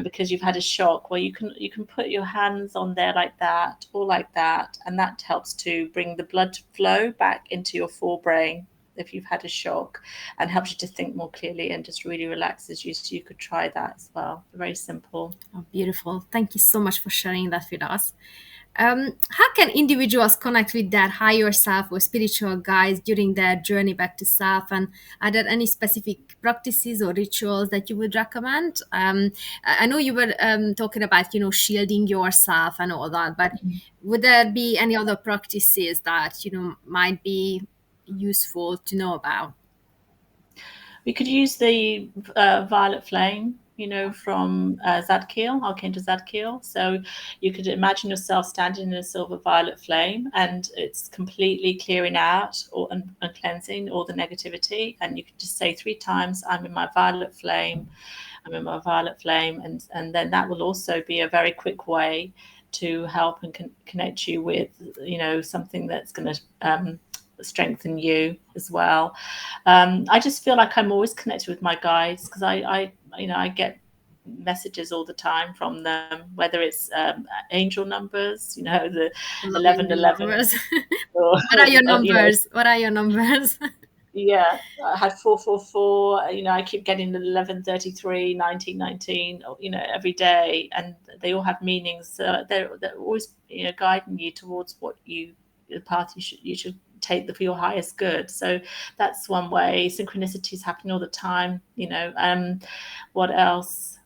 because you've had a shock. Well, you can put your hands on there like that or like that, and that helps to bring the blood flow back into your forebrain if you've had a shock, and helps you to think more clearly and just really relaxes you. So you could try that as well. Very simple. Oh, beautiful. Thank you so much for sharing that with us. How can individuals connect with their higher self or spiritual guides during their journey back to self? And are there any specific practices or rituals that you would recommend? I know you were talking about, shielding yourself and all that, but would there be any other practices that, might be useful to know about? We could use the violet flame, from Zadkiel, Archangel Zadkiel. So you could imagine yourself standing in a silver violet flame, and it's completely clearing out and cleansing all the negativity. And you could just say 3 times, I'm in my violet flame, I'm in my violet flame. And then that will also be a very quick way to help and connect you with, something that's going to strengthen you as well. I just feel like I'm always connected with my guides, because I get messages all the time from them, whether it's angel numbers, the 1111. What are your numbers? What are your numbers? Yeah, I had 444. I keep getting the 1133, 1919. Every day, and they all have meanings. They're always guiding you towards the path you should take for your highest good. So that's one way. Synchronicities happen all the time. What else?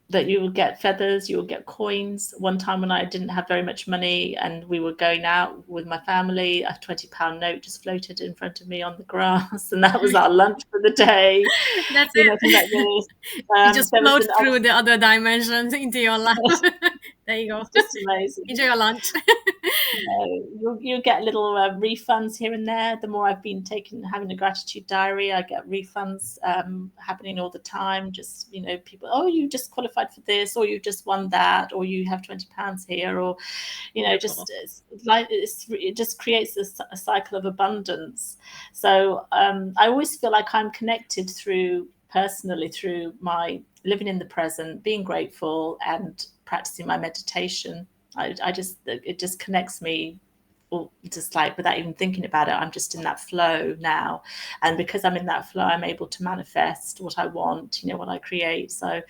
That you will get feathers, you will get coins. One time when I didn't have very much money and we were going out with my family, a £20 note just floated in front of me on the grass, and that was our lunch for the day. That's it. You just float through the other dimensions into your life. There you go. It's just amazing. Enjoy your lunch. You get little refunds here and there. The more I've been having a gratitude diary, I get refunds happening all the time. Just people, oh, you just qualified for this, or you just won that, or you have £20 here, or just it just creates a cycle of abundance. So I always feel like I'm connected personally through my living in the present, being grateful, and practicing my meditation. It just connects me, or just like without even thinking about it, I'm just in that flow now. And because I'm in that flow, I'm able to manifest what I want, what I create. So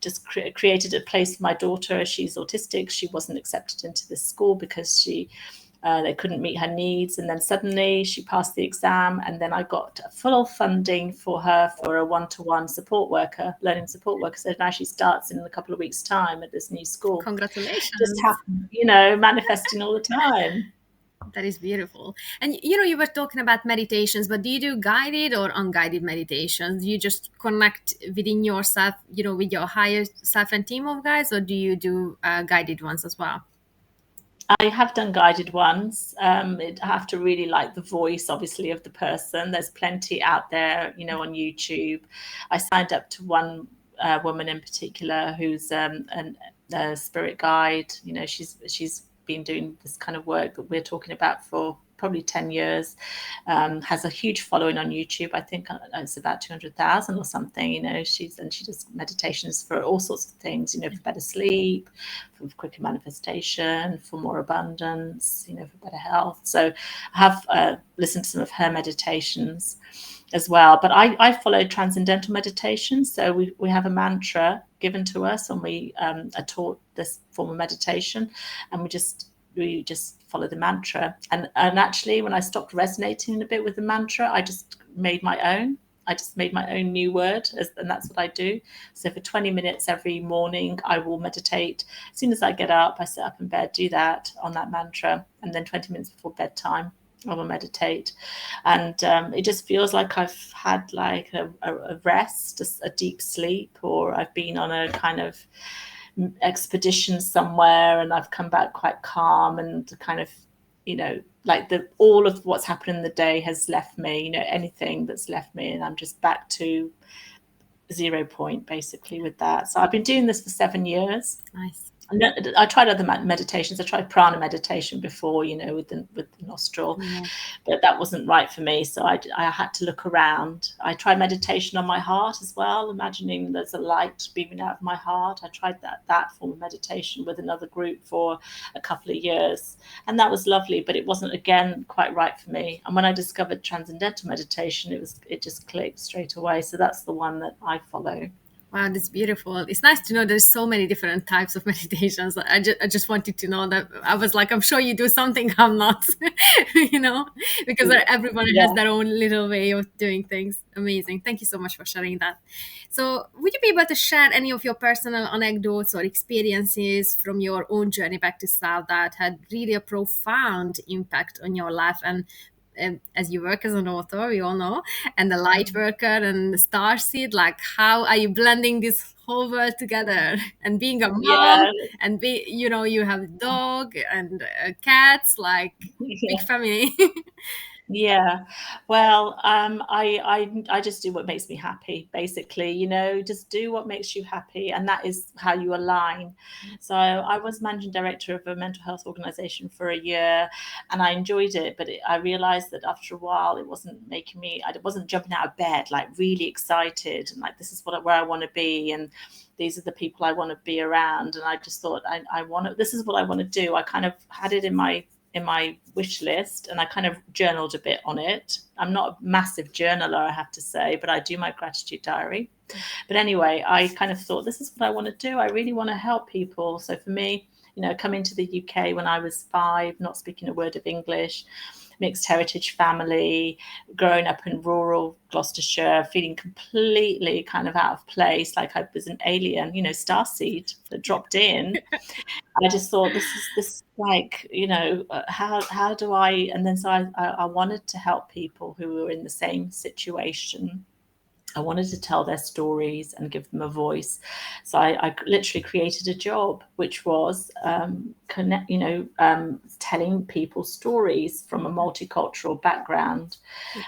just created a place for my daughter. She's autistic. She wasn't accepted into this school because they couldn't meet her needs. And then suddenly she passed the exam, and then I got full funding for her for a one-to-one learning support worker. So now she starts in a couple of weeks' time at this new school. Congratulations. Just manifesting all the time. That is beautiful. And you were talking about meditations, but do you do guided or unguided meditations? Do you just connect within yourself, with your higher self and team of guides, or do you do guided ones as well? I have done guided ones. I have to really like the voice, obviously, of the person. There's plenty out there, on YouTube. I signed up to one woman in particular who's a spirit guide. She's been doing this kind of work that we're talking about for probably 10 years, has a huge following on YouTube. I think it's about 200,000 or something. She does meditations for all sorts of things, for better sleep, for quicker manifestation, for more abundance, for better health. So I have listened to some of her meditations as well. But I follow transcendental meditation. So we have a mantra given to us, and we are taught this form of meditation, and we just follow the mantra. And actually, when I stopped resonating a bit with the mantra, I just made my own. I just made my own new word, and that's what I do. So for 20 minutes every morning, I will meditate. As soon as I get up, I sit up in bed, do that on that mantra, and then 20 minutes before bedtime, I will meditate. And it just feels like I've had like a rest, a deep sleep, or I've been on a kind of expedition somewhere, and I've come back quite calm, and kind of like all of what's happened in the day has left me, anything that's left me, and I'm just back to zero point basically with that. So I've been doing this for 7 years. Nice. I tried other meditations. I tried prana meditation before, with the nostril, Yeah. but that wasn't right for me. So I had to look around. I tried meditation on my heart as well, imagining there's a light beaming out of my heart. I tried that form of meditation with another group for a couple of years, and that was lovely, but it wasn't, again, quite right for me. And when I discovered transcendental meditation, it just clicked straight away. So that's the one that I follow. Wow, that's beautiful. It's nice to know there's so many different types of meditations. I just wanted to know that. I was like, I'm sure you do something I'm not, because everyone has Yeah. their own little way of doing things. Amazing. Thank you so much for sharing that. So, would you be able to share any of your personal anecdotes or experiences from your own journey back to South that had really a profound impact on your life? And as you work as an author, we all know, and the light worker and the star seed, like how are you blending this whole world together and being a mom Yeah. and you have a dog and cats, like big Yeah. family. Yeah. Well, I just do what makes me happy, basically, just do what makes you happy, and that is how you align. So I was managing director of a mental health organization for a year, and I enjoyed it, but I realized that after a while it wasn't making me, I wasn't jumping out of bed like really excited and like, this is where I want to be, and these are the people I want to be around. And I just thought, this is what I want to do. I kind of had it in my wish list, and I kind of journaled a bit on it. I'm not a massive journaler, I have to say, but I do my gratitude diary. But anyway, I kind of thought, this is what I want to do. I really want to help people. So for me, coming to the UK when I was 5, not speaking a word of English, mixed heritage family, growing up in rural Gloucestershire, feeling completely kind of out of place, like I was an alien, starseed that dropped in. I just thought, this like, how do I, and then so I wanted to help people who were in the same situation. I wanted to tell their stories and give them a voice. So I literally created a job, which was telling people stories from a multicultural background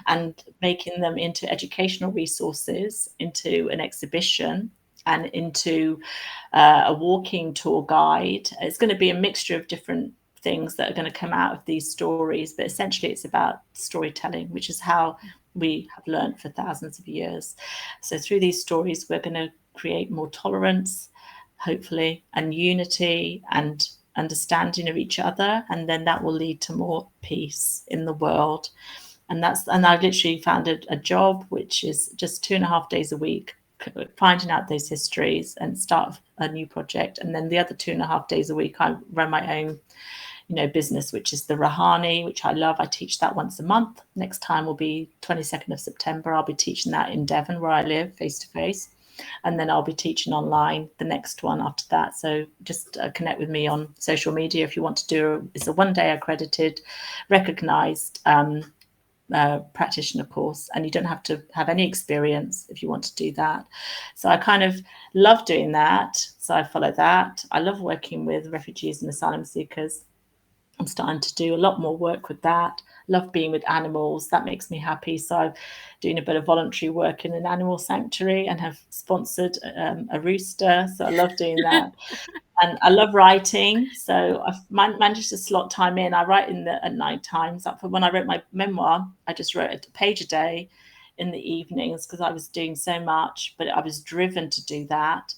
and making them into educational resources, into an exhibition, and into a walking tour guide. It's going to be a mixture of different things that are going to come out of these stories, but essentially it's about storytelling, which is how we have learned for thousands of years. So through these stories, we're going to create more tolerance, hopefully, and unity and understanding of each other, and then that will lead to more peace in the world. And I literally found a job which is just 2.5 days a week, finding out those histories and start a new project. And then the other 2.5 days a week, I run my own business, which is the Rahani, which I love. I teach that once a month. Next time will be 22nd of September. I'll be teaching that in Devon, where I live, face to face. And then I'll be teaching online the next one after that. So just connect with me on social media if you want to do. It's a 1-day accredited, recognized practitioner course, and you don't have to have any experience if you want to do that. So I kind of love doing that. So I follow that. I love working with refugees and asylum seekers. I'm starting to do a lot more work with that. Love being with animals. That makes me happy. So I'm doing a bit of voluntary work in an animal sanctuary and have sponsored a rooster. So I love doing that. And I love writing. So I've managed to slot time in. I write at night times. When I wrote my memoir, I just wrote a page a day in the evenings because I was doing so much, but I was driven to do that.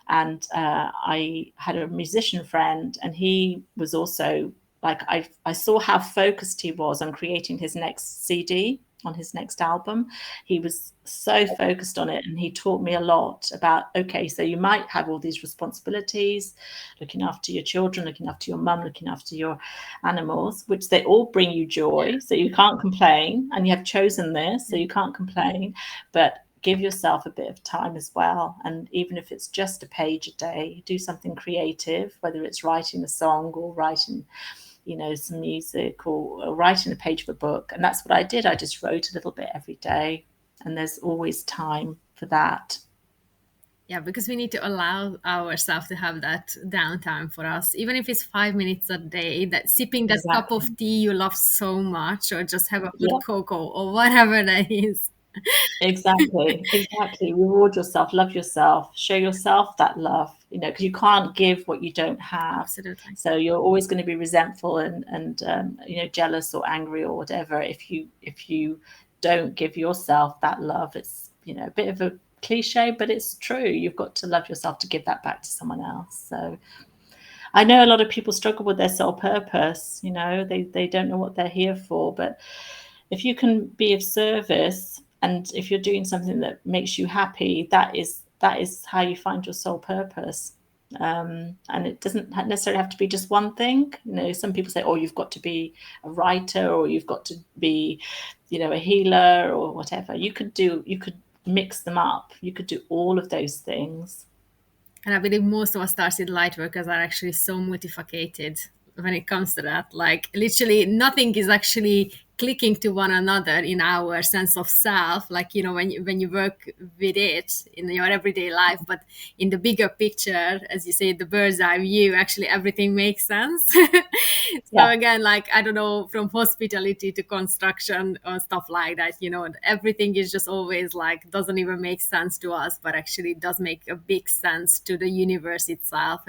And I had a musician friend, and he was also like, I saw how focused he was on creating his next CD, on his next album. He was so focused on it, and he taught me a lot about, okay, so you might have all these responsibilities, looking after your children, looking after your mum, looking after your animals, which they all bring you joy, so you can't complain, and you have chosen this, so you can't complain, but give yourself a bit of time as well. And even if it's just a page a day, do something creative, whether it's writing a song or writing some music or writing a page of a book. And that's what I did. I just wrote a little bit every day, and there's always time for that. Yeah, because we need to allow ourselves to have that downtime for us, even if it's 5 minutes a day, that sipping that cup Exactly. of tea you love so much, or just have a hot Yeah. cocoa or whatever that is. Exactly. Reward yourself, love yourself, show yourself that love, because you can't give what you don't have. Absolutely. So you're always going to be resentful and jealous or angry or whatever if you don't give yourself that love. It's a bit of a cliche, but it's true. You've got to love yourself to give that back to someone else. So I know a lot of people struggle with their soul purpose. They don't know what they're here for, but if you can be of service, and if you're doing something that makes you happy, that is how you find your soul purpose. And it doesn't necessarily have to be just one thing. Some people say, oh, you've got to be a writer, or you've got to be a healer, or whatever. You could mix them up. You could do all of those things. And I believe most of us starseed light workers are actually so multifaceted when it comes to that. Like literally nothing is actually clicking to one another in our sense of self, like when you work with it in your everyday life. But in the bigger picture, as you say, the bird's eye view, actually everything makes sense. So again, like I don't know, from hospitality to construction or stuff like that, everything is just always like doesn't even make sense to us, but actually does make a big sense to the universe itself.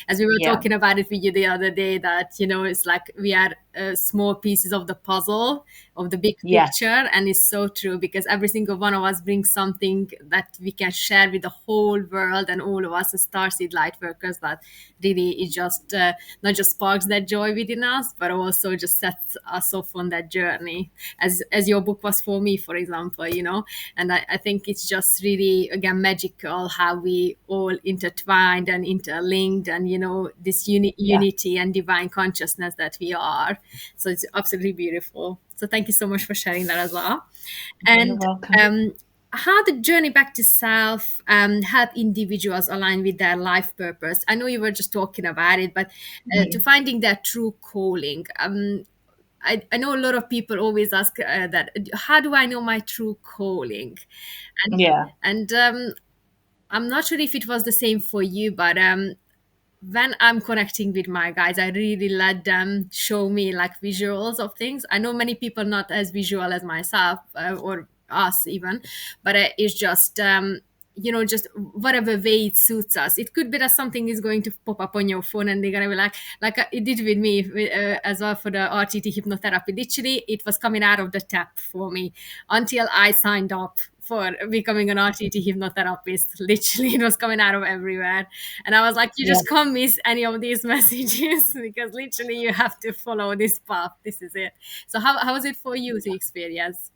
As we were talking about it with you the other day, that it's like we are small pieces of the puzzle of the big picture. And it's so true, because every single one of us brings something that we can share with the whole world, and all of us as starseed light workers, that really is just not just sparks that joy within us, but also just sets us off on that journey, as your book was for me, for example. And I think it's just really, again, magical how we all intertwined and interlinked, and this unity and divine consciousness that we are. So it's absolutely beautiful. So thank you so much for sharing that as well. And you're welcome. How the journey back to self help individuals align with their life purpose? I know you were just talking about it, but to finding their true calling. I know a lot of people always ask that, how do I know my true calling? And I'm not sure if it was the same for you, but when I'm connecting with my guides, I really let them show me like visuals of things. I know many people not as visual as myself, or us even, but it's just just whatever way it suits us. It could be that something is going to pop up on your phone, and they're gonna be like it did with me as well for the RTT hypnotherapy. Literally, it was coming out of the tap for me until I signed up for becoming an RTT hypnotherapist. Literally, it was coming out of everywhere. And I was like, you just can't miss any of these messages, because literally you have to follow this path. This is it. So how was it for you to experience?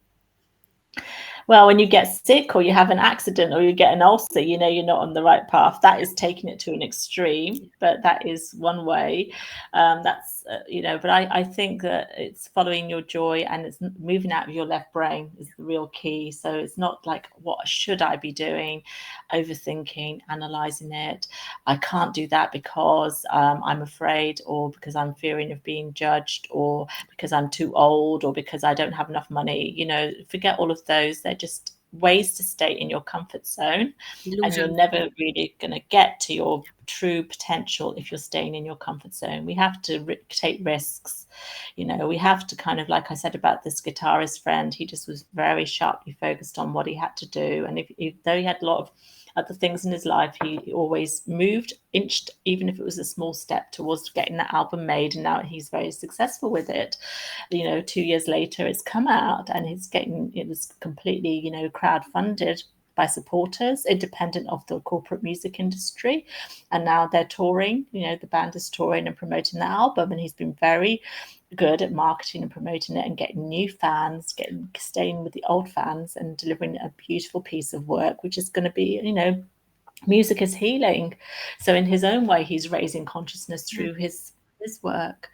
Well, when you get sick or you have an accident or you get an ulcer, you're not on the right path. That is taking it to an extreme, but that is one way. But I think that it's following your joy, and it's moving out of your left brain is the real key. So it's not like, what should I be doing? Overthinking, analyzing it. I can't do that because I'm afraid, or because I'm fearing of being judged, or because I'm too old, or because I don't have enough money. Forget all of those. They're just ways to stay in your comfort zone. And you're never really going to get to your true potential if you're staying in your comfort zone. We have to take risks. We have to kind of, like I said about this guitarist friend, he just was very sharply focused on what he had to do. And though he had a lot of other things in his life, he always inched, even if it was a small step, towards getting that album made. And now he's very successful with it. 2 years later, it's come out, and it was completely, crowdfunded by supporters, independent of the corporate music industry. And now they're touring, the band is touring and promoting the album. And he's been very good at marketing and promoting it, and getting new fans, staying with the old fans, and delivering a beautiful piece of work, which is going to be, music is healing. So in his own way, he's raising consciousness through his work.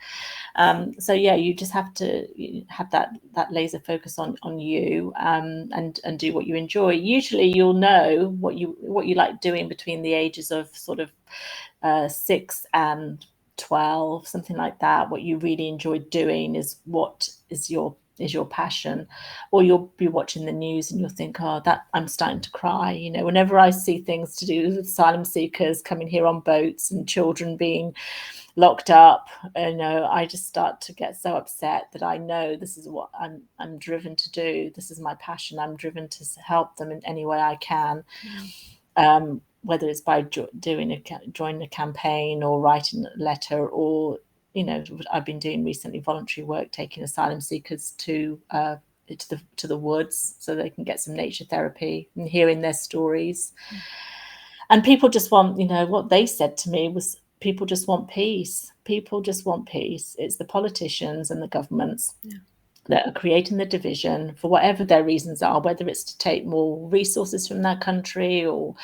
So you just have to have that laser focus on you, and do what you enjoy. Usually you'll know what you like doing between the ages of sort of 6 and 12, something like that. What you really enjoy doing is what is your passion. Or you'll be watching the news and you'll think, oh, that I'm starting to cry. Whenever I see things to do with asylum seekers coming here on boats, and children being locked up, I just start to get so upset that I know this is what I'm driven to do. This is my passion. I'm driven to help them in any way I can. Whether it's by joining a campaign or writing a letter, or I've been doing recently voluntary work, taking asylum seekers to the woods so they can get some nature therapy, and hearing their stories. And people just want, what they said to me was, people just want peace. People just want peace. It's the politicians and the governments that are creating the division for whatever their reasons are, whether it's to take more resources from their country or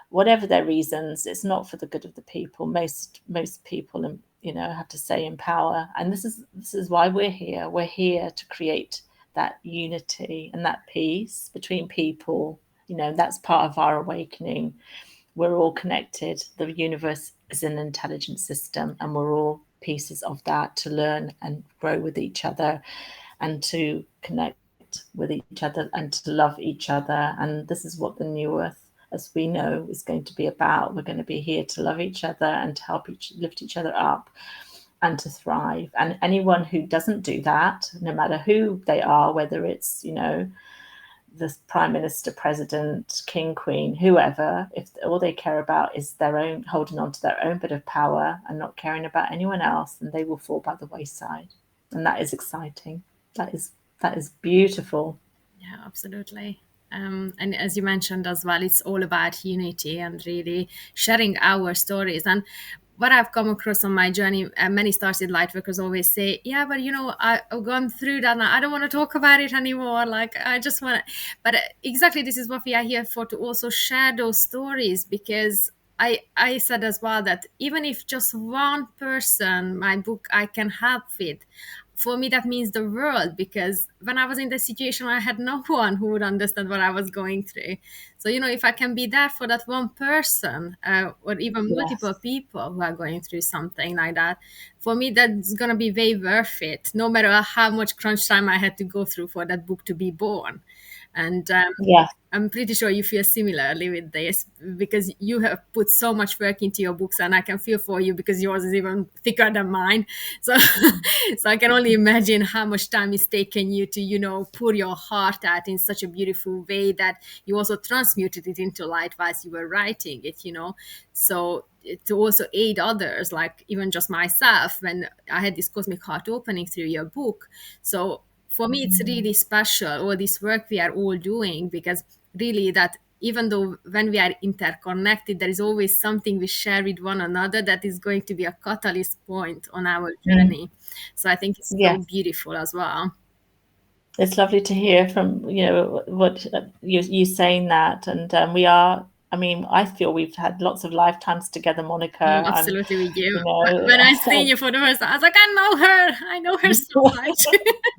whatever their reasons. It's not for the good of the people. Most people, have to say in power. And this is why we're here. We're here to create that unity and that peace between people. That's part of our awakening. We're all connected. The universe is an intelligent system, and we're all pieces of that, to learn and grow with each other, and to connect with each other, and to love each other. And this is what the new earth, as we know, is going to be about. We're going to be here to love each other and to help lift each other up and to thrive. And anyone who doesn't do that, no matter who they are, whether it's, the prime minister, president, king, queen, whoever, if all they care about is their own, holding on to their own bit of power and not caring about anyone else, then they will fall by the wayside. And that is exciting. That is beautiful. Yeah, absolutely. And as you mentioned as well, it's all about unity and really sharing our stories. And what I've come across on my journey, many Starseed Lightworkers always say, yeah, but I've gone through that and I don't want to talk about it anymore. Like, I just want to, but exactly this is what we are here for, to also share those stories, because I said as well that even if just one person, my book, I can help with, for me that means the world, because when I was in the situation, I had no one who would understand what I was going through. So if I can be there for that one person, or even multiple people who are going through something like that, for me that's gonna be way worth it, no matter how much crunch time I had to go through for that book to be born. And I'm pretty sure you feel similarly with this, because you have put so much work into your books, and I can feel for you because yours is even thicker than mine. So, so I can only imagine how much time it's taken you to, pour your heart out in such a beautiful way that you also transmuted it into light whilst you were writing it. So to also aid others, like even just myself, when I had this cosmic heart opening through your book. So for me, it's really special, all this work we are all doing, because really that even though when we are interconnected, there is always something we share with one another that is going to be a catalyst point on our journey. So I think it's so beautiful as well. It's lovely to hear from, what you saying that. And we are, I feel we've had lots of lifetimes together, Monica. Absolutely, with you. When I seen you for the first time, I was like, I know her so much.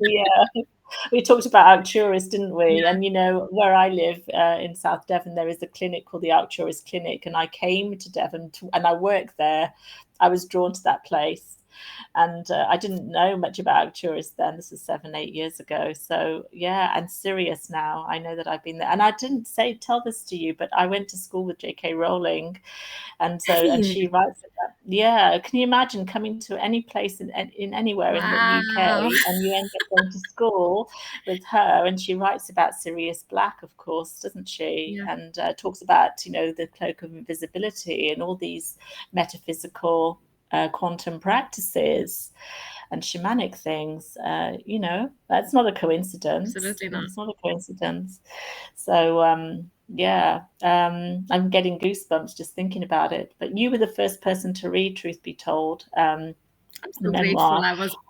Yeah. We talked about Arcturus, didn't we? Yeah. And where I live in South Devon, there is a clinic called the Arcturus Clinic, and I came to Devon and I worked there. I was drawn to that place. And I didn't know much about Arcturus then. This is 7-8 years ago. So yeah, and Sirius now. I know that I've been there. And I didn't tell this to you, but I went to school with J.K. Rowling. And so, and she writes about, yeah, can you imagine coming to any place in anywhere in the UK, and you end up going to school with her, and she writes about Sirius Black, of course, doesn't she? Yeah. And talks about, the cloak of invisibility and all these metaphysical quantum practices and shamanic things. That's not a coincidence. Absolutely not. It's not a coincidence. So I'm getting goosebumps just thinking about it. But you were the first person to read, truth be told. I'm so grateful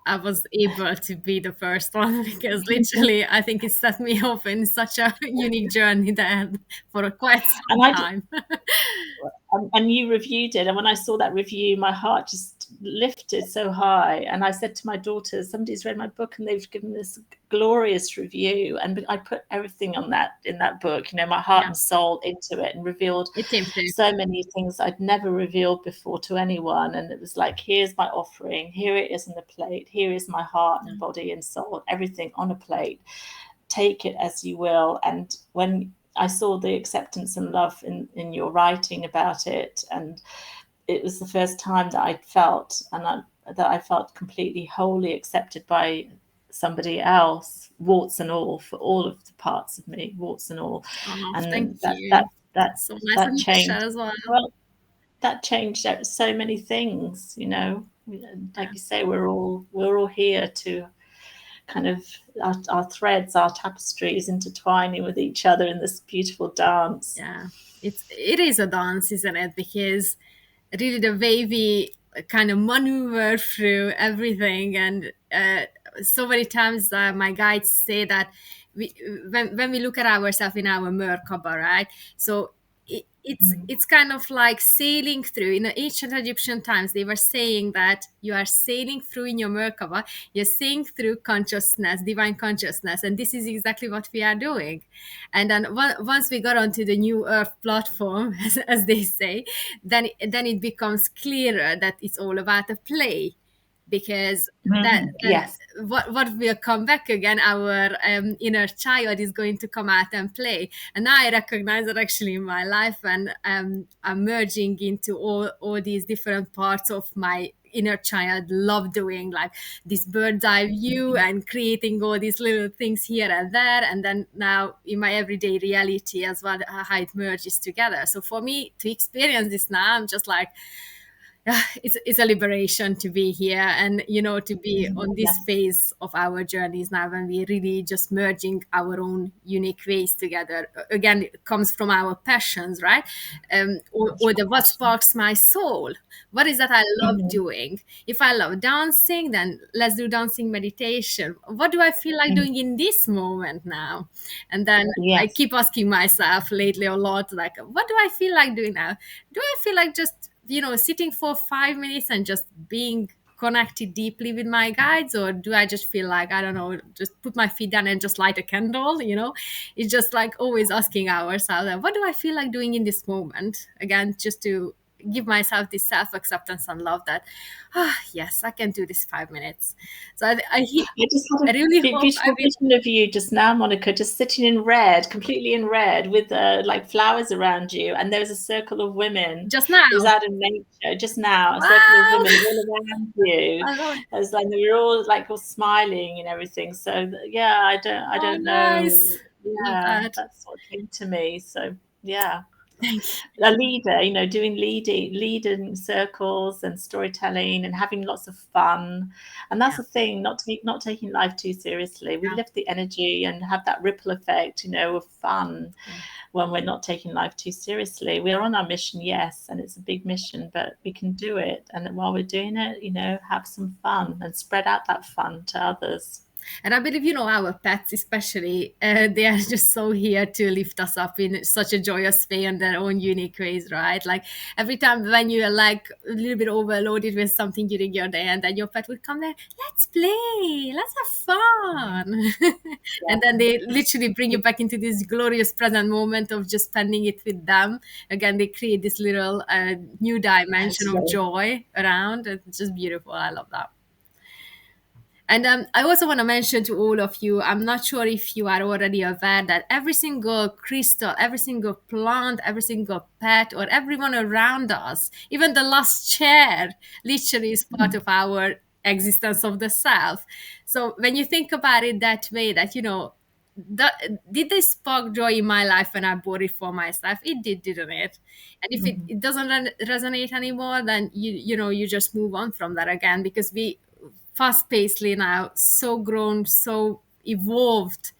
I was able to be the first one, because literally I think it set me off in such a unique journey there for quite some time. And you reviewed it, and when I saw that review, my heart just lifted so high. And I said to my daughter, somebody's read my book and they've given this glorious review, and I put everything in that book, my heart and soul into it, and revealed so many things I'd never revealed before to anyone. And it was like, here's my offering, here it is on the plate, here is my heart and body and soul, everything on a plate, take it as you will. And when I saw the acceptance and love in your writing about it, and it was the first time that I felt, that I felt completely wholly accepted by somebody else, warts and all, for all of the parts of me, warts and all. Oh, And thank then you. that So nice of that you to share changed. as well. Well, that changed so many things, like Yeah. you say, we're all here to kind of, our threads, our tapestries intertwining with each other in this beautiful dance. Yeah, it is a dance, isn't it? Because really the way we kind of maneuver through everything, and so many times my guides say that when we look at ourselves in our Merkaba, right? So it's kind of like sailing through. In the ancient Egyptian times, they were saying that you are sailing through in your Merkaba, you're sailing through consciousness, divine consciousness, and this is exactly what we are doing. And then once we got onto the new Earth platform, as they say, then it becomes clearer that it's all about a play, because that then Yes. what will come back again, our inner child is going to come out and play. And I recognize that actually in my life, and I'm merging into all these different parts of my inner child, love doing like this bird's eye view and creating all these little things here and there, and then now in my everyday reality as well, how it merges together. So for me to experience this now, I'm just like, it's a liberation to be here, and to be on this Yes. phase of our journeys now, when we really just merging our own unique ways together. Again, it comes from our passions, right? Or the what sparks my soul. What is that I love doing? If I love dancing, then let's do dancing meditation. What do I feel like doing in this moment now? And then I Yes. keep asking myself lately a lot, like, what do I feel like doing now? Do I feel like just sitting for 5 minutes and just being connected deeply with my guides, or do I just feel like, I don't know, just put my feet down and just light a candle? It's just like always asking ourselves, what do I feel like doing in this moment, again, just to give myself this self-acceptance and love that, yes, I can do this 5 minutes. So I just had I a really hope I beautiful will. vision of you just now, Monica, just sitting in red, completely in red, with like flowers around you, and there was a circle of women. Just now. It was out in nature just now, a circle of Wow. women all around you. I love it. It was like they were all like all smiling and everything. So yeah, I Oh, don't know. nice. Love Yeah, that. that's what came to me. So yeah, Thank a leader, doing leading circles and storytelling and having lots of fun. And you. that's Yeah. the thing, not taking life too seriously. We Yeah. lift the energy and have that ripple effect, of fun, Yeah. when we're not taking life too seriously. We're on our mission, yes, and it's a big mission, but we can do it. And while we're doing it, have some fun and spread out that fun to others. And I believe, our pets, especially, they are just so here to lift us up in such a joyous way in their own unique ways, right? Like every time when you are like a little bit overloaded with something during your day, and then your pet would come there, let's play, let's have fun. And then they literally bring you back into this glorious present moment of just spending it with them. Again, they create this little new dimension of Totally. joy around. It's just beautiful. I love that. And I also want to mention to all of you, I'm not sure if you are already aware that every single crystal, every single plant, every single pet, or everyone around us, even the last chair, literally is part of our existence of the self. So when you think about it that way, that, that, did this spark joy in my life when I bought it for myself? It did, didn't it? And if it doesn't resonate anymore, then you just move on from that again, because we fast pacedly now, so grown, so evolved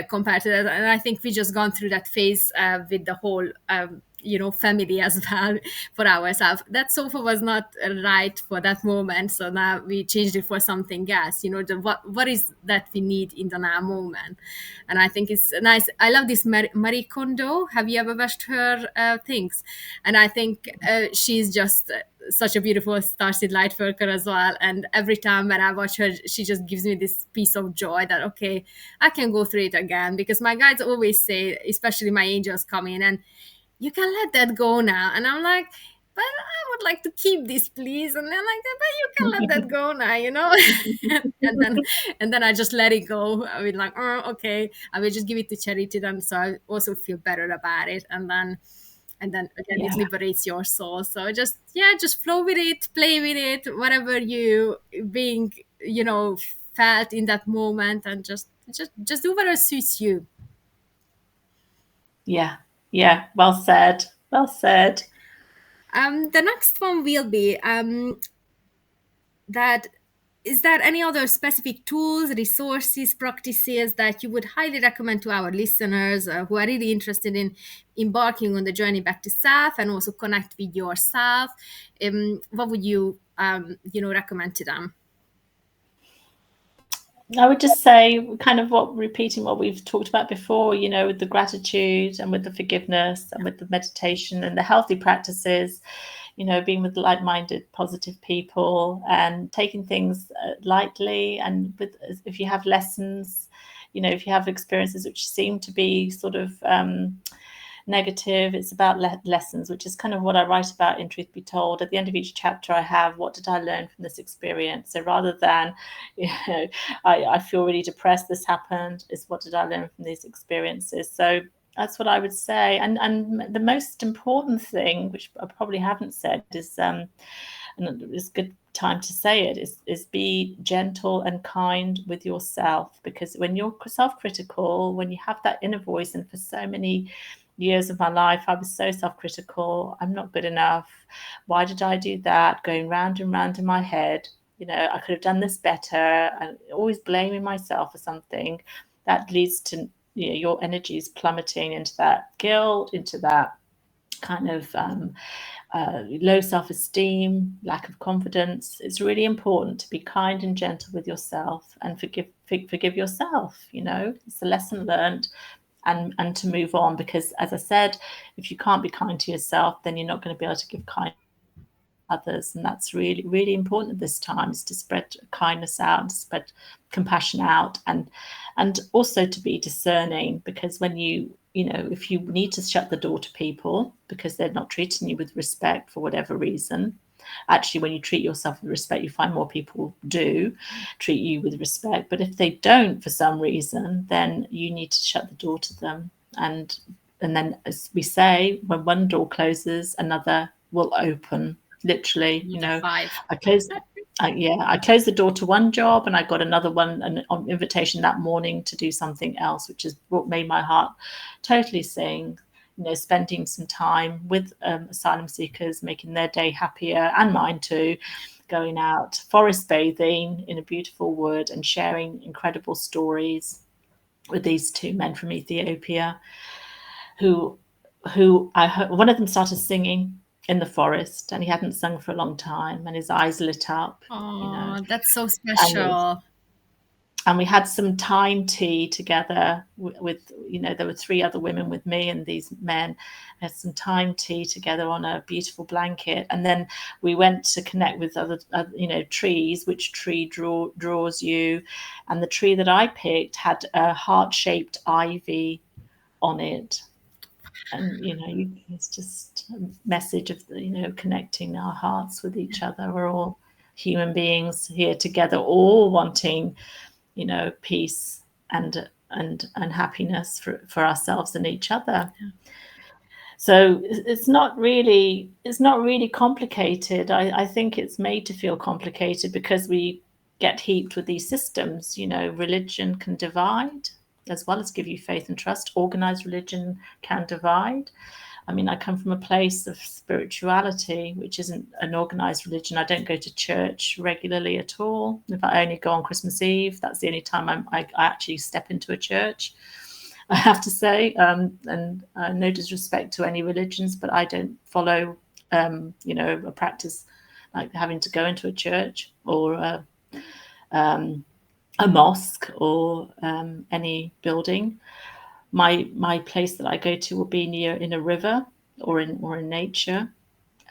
compared to that. And I think we just gone through that phase with the whole family as well for ourselves. That sofa was not right for that moment, so now we changed it for something else. What is that we need in the now moment. And I think it's nice. I love this Marie Kondo. Have you ever watched her things? And I think she's just such a beautiful starseed light worker as well. And every time when I watch her, she just gives me this piece of joy that, okay, I can go through it again. Because my guides always say, especially my angels come in, and you can let that go now. And I'm like, but I would like to keep this, please. And they're like, but you can let that go now. and then and then I just let it go. I mean, like, oh, okay, I will just give it to charity then, so I also feel better about it. And then and then again Yeah. it liberates your soul. So just flow with it, play with it, whatever you being, felt in that moment, and just do whatever suits you. Yeah. Yeah. Well said. Well said. The next one will be that is there any other specific tools, resources, practices that you would highly recommend to our listeners who are really interested in embarking on the journey back to self and also connect with yourself? What would you, recommend to them? I would just say, kind of repeating what we've talked about before, with the gratitude and with the forgiveness and with the meditation and the healthy practices, being with like-minded, positive people and taking things lightly. And if you have lessons, if you have experiences which seem to be sort of negative, it's about lessons, which is kind of what I write about in Truth Be Told. At the end of each chapter I have, what did I learn from this experience? So rather than I feel really depressed, this happened, is what did I learn from these experiences? So that's what I would say. And the most important thing, which I probably haven't said, is and it's a good time to say it, is be gentle and kind with yourself. Because when you're self-critical, when you have that inner voice, and for so many years of my life I was so self-critical, I'm not good enough, why did I do that, going round and round in my head, I could have done this better, and always blaming myself for something, that leads to your energy is plummeting into that guilt, into that kind of low self-esteem, lack of confidence. It's really important to be kind and gentle with yourself and forgive yourself. It's a lesson learned, and to move on, because as I said, if you can't be kind to yourself, then you're not going to be able to give kindness to others. And that's really, really important at this time, is to spread kindness out, to spread compassion out, and also to be discerning, because when if you need to shut the door to people because they're not treating you with respect for whatever reason, actually when you treat yourself with respect, you find more people do treat you with respect. But if they don't for some reason, then you need to shut the door to them. And then, as we say, when one door closes, another will open. Literally, Five. I closed I closed the door to one job, and I got another one, an invitation that morning to do something else, which has made my heart totally sing. Spending some time with asylum seekers, making their day happier, and mine too, going out forest bathing in a beautiful wood and sharing incredible stories with these two men from Ethiopia who I heard, one of them started singing in the forest, and he hadn't sung for a long time, and his eyes lit up, Oh, that's so and special. we had some time tea together with there were 3 other women with me and these men. We had some time tea together on a beautiful blanket, and then we went to connect with other trees, which tree draws you. And the tree that I picked had a heart-shaped ivy on it, and it's just a message of connecting our hearts with each other. We're all human beings here together, all wanting peace and happiness for ourselves and each other. Yeah. So it's not really complicated. I think it's made to feel complicated because we get heaped with these systems. Religion can divide as well as give you faith and trust. Organized religion can divide. I mean, I come from a place of spirituality, which isn't an organized religion. I don't go to church regularly at all. If I only go on Christmas Eve, that's the only time I actually step into a church, I have to say. And no disrespect to any religions, but I don't follow, a practice like having to go into a church or a mosque or any building. My place that I go to will be near in a river or in nature,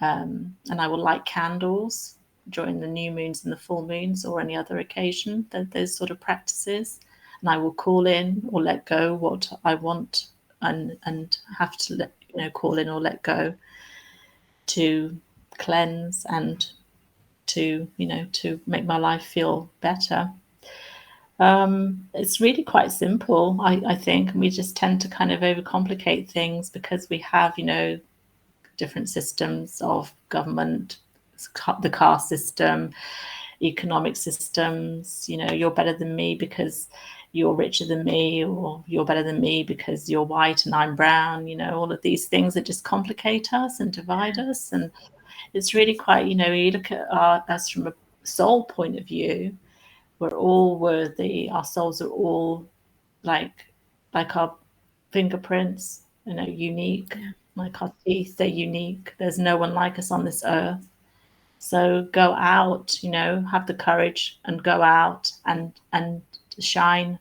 and I will light candles during the new moons and the full moons or any other occasion. Those sort of practices, and I will call in or let go what I want and have to call in or let go to cleanse and to to make my life feel better. It's really quite simple, I think, and we just tend to kind of overcomplicate things because we have, different systems of government, the caste system, economic systems. You know, you're better than me because you're richer than me, or you're better than me because you're white and I'm brown. You know, all of these things that just complicate us and divide us. And it's really quite, you know, you look at us from a soul point of view, we're all worthy. Our souls are all like our fingerprints, you know, unique. Yeah. Like our teeth, they're unique. There's no one like us on this earth. So go out, you know, have the courage and go out and shine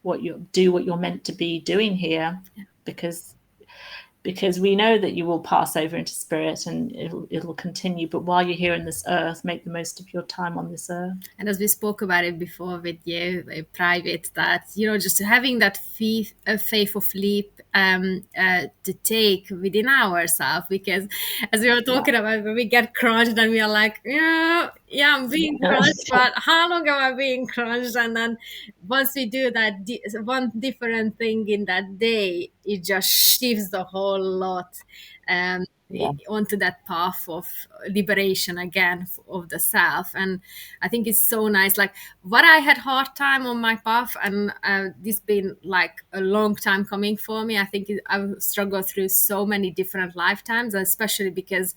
what you're meant to be doing here, Yeah. because we know that you will pass over into spirit and it'll continue. But while you're here in this earth, make the most of your time on this earth. And as we spoke about it before with you, private, that, you know, just having that faithful leap to take within ourselves, because as we were talking about, when we get crunched and we are like, yeah, I'm being crunched, but how long am I being crunched? And then once we do that, one different thing in that day, it just shifts the whole lot. Onto that path of liberation again of the self. And I think it's so nice, like what I had hard time on my path, and this been like a long time coming for me. I think I've struggled through so many different lifetimes, especially because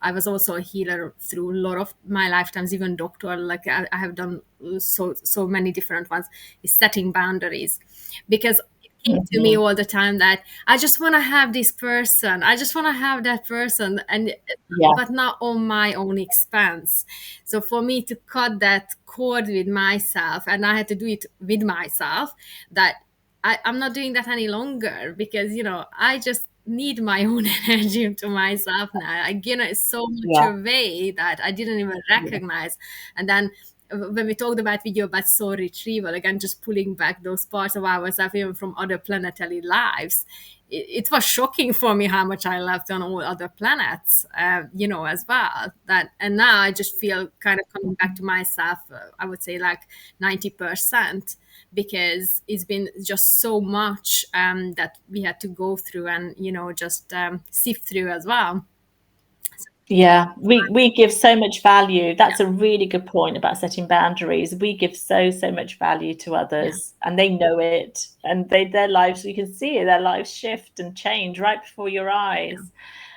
I was also a healer through a lot of my lifetimes, even doctor. Like I have done so many different ones. Is setting boundaries, because it came to me all the time that I just want to have this person. I just want to have that person, and but not on my own expense. So for me to cut that cord with myself, and I had to do it with myself, that I'm not doing that any longer, because, you know, I just need my own energy to myself now. I give it so much away that I didn't even recognize. And then when we talked about video about soul retrieval, again, just pulling back those parts of ourselves, even from other planetary lives, it was shocking for me how much I left on all other planets, you know, as well. That, and now I just feel kind of coming back to myself. I would say like 90%, because it's been just so much that we had to go through and, you know, just sift through as well. Yeah, we give so much value. That's a really good point about setting boundaries. We give so much value to others, and they know it, and their lives, you can see it, their lives shift and change right before your eyes.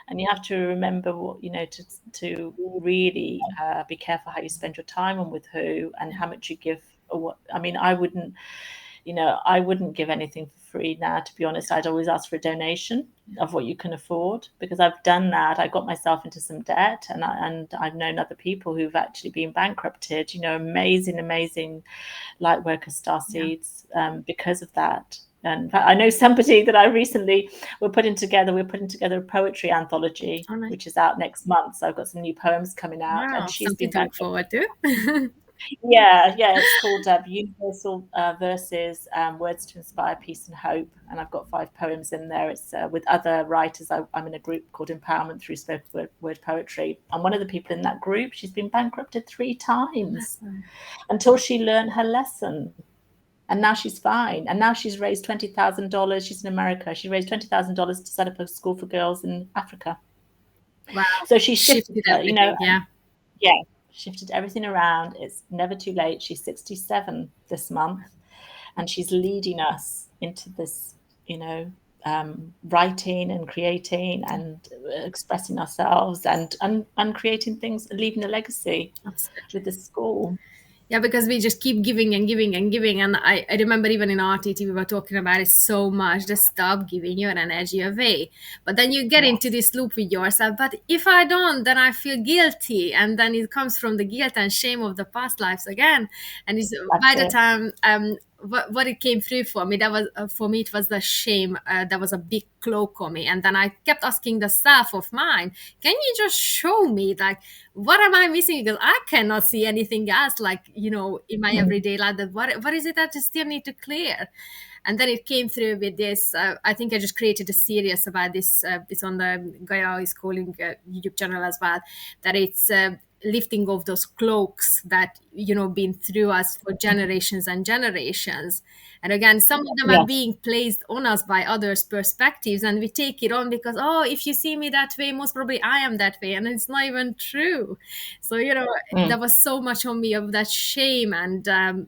And you have to remember what, you know, to really be careful how you spend your time and with who and how much you give. Or what, I mean, I wouldn't give anything for free now, to be honest. I'd always ask for a donation of what you can afford, because I've done that. I got myself into some debt, and I've known other people who've actually been bankrupted, you know, amazing light worker star seeds because of that. And in fact, I know somebody that I recently, we're putting together a poetry anthology, which is out next month. So I've got some new poems coming out, and she's been back forward to. Yeah, it's called Universal Verses, Words to Inspire Peace and Hope, and I've got 5 poems in there. It's with other writers. I'm in a group called Empowerment Through Spoken Word Poetry, and one of the people in that group, she's been bankrupted 3 times until she learned her lesson, and now she's fine. And now she's raised $20,000. She's in America. She raised $20,000 to set up a school for girls in Africa. Wow! So she shifted, you know, yeah. Shifted everything around. It's never too late. She's 67 this month, and she's leading us into this, you know, writing and creating and expressing ourselves and creating things, leaving a legacy with the school. Yeah, because we just keep giving and giving and giving. And I remember even in RTT, we were talking about it so much, just stop giving your energy away. But then you get into this loop with yourself. But if I don't, then I feel guilty. And then it comes from the guilt and shame of the past lives again. And it's, by the time what it came through for me, that was for me, it was the shame. That was a big cloak on me. And then I kept asking the self of mine, can you just show me, like, what am I missing? Because I cannot see anything else, like, you know, in my everyday life, that what is it that I still need to clear? And then it came through with this. I think I just created a series about this. It's on the Gaia is Calling YouTube channel as well. That it's lifting of those cloaks that, been through us for generations and generations. And again, some of them are Yes. being placed on us by others' perspectives, and we take it on because, oh, if you see me that way, most probably I am that way, and it's not even true. So there Mm. was so much on me of that shame and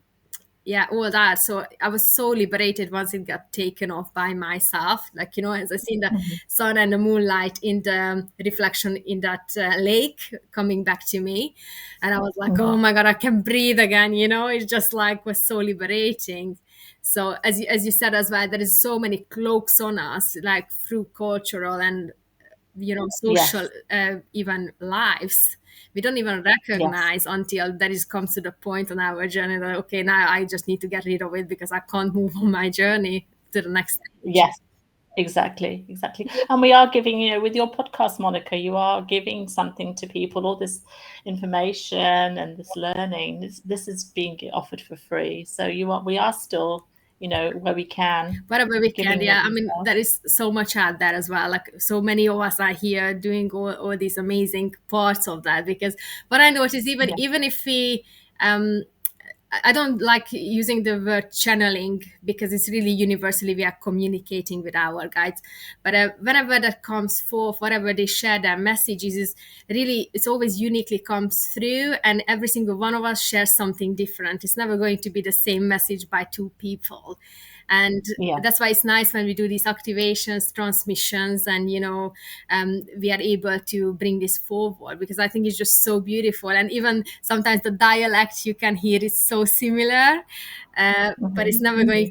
yeah, all that. So I was so liberated once it got taken off by myself. Like, as I seen the Mhm. sun and the moonlight in the reflection in that lake coming back to me. And I was like, Mhm. oh my God, I can breathe again. It's just like was so liberating. So as you said as well, there is so many cloaks on us, like through cultural and social Yes. even lives we don't even Yes. recognize until that is comes to the point on our journey that, okay, now I just need to get rid of it because I can't move on my journey to the next stage. Yes. Exactly, exactly. And we are giving, with your podcast, Monica, you are giving something to people, all this information and this learning. This is being offered for free. So we are still, where we can, Whatever we can, giving your yeah. I mean, details. there is so much out there as well. Like so many of us are here doing all these amazing parts of that because what I notice, even Yeah. even if we um I don't like using the word channeling because it's really universally we are communicating with our guides. But whenever that comes forth, whatever they share their messages is really, it's always uniquely comes through, and every single one of us shares something different. It's never going to be the same message by two people. And Yeah. that's why it's nice when we do these activations, transmissions, and we are able to bring this forward because I think it's just so beautiful. And even sometimes the dialect you can hear is so similar, but it's Mhm. never going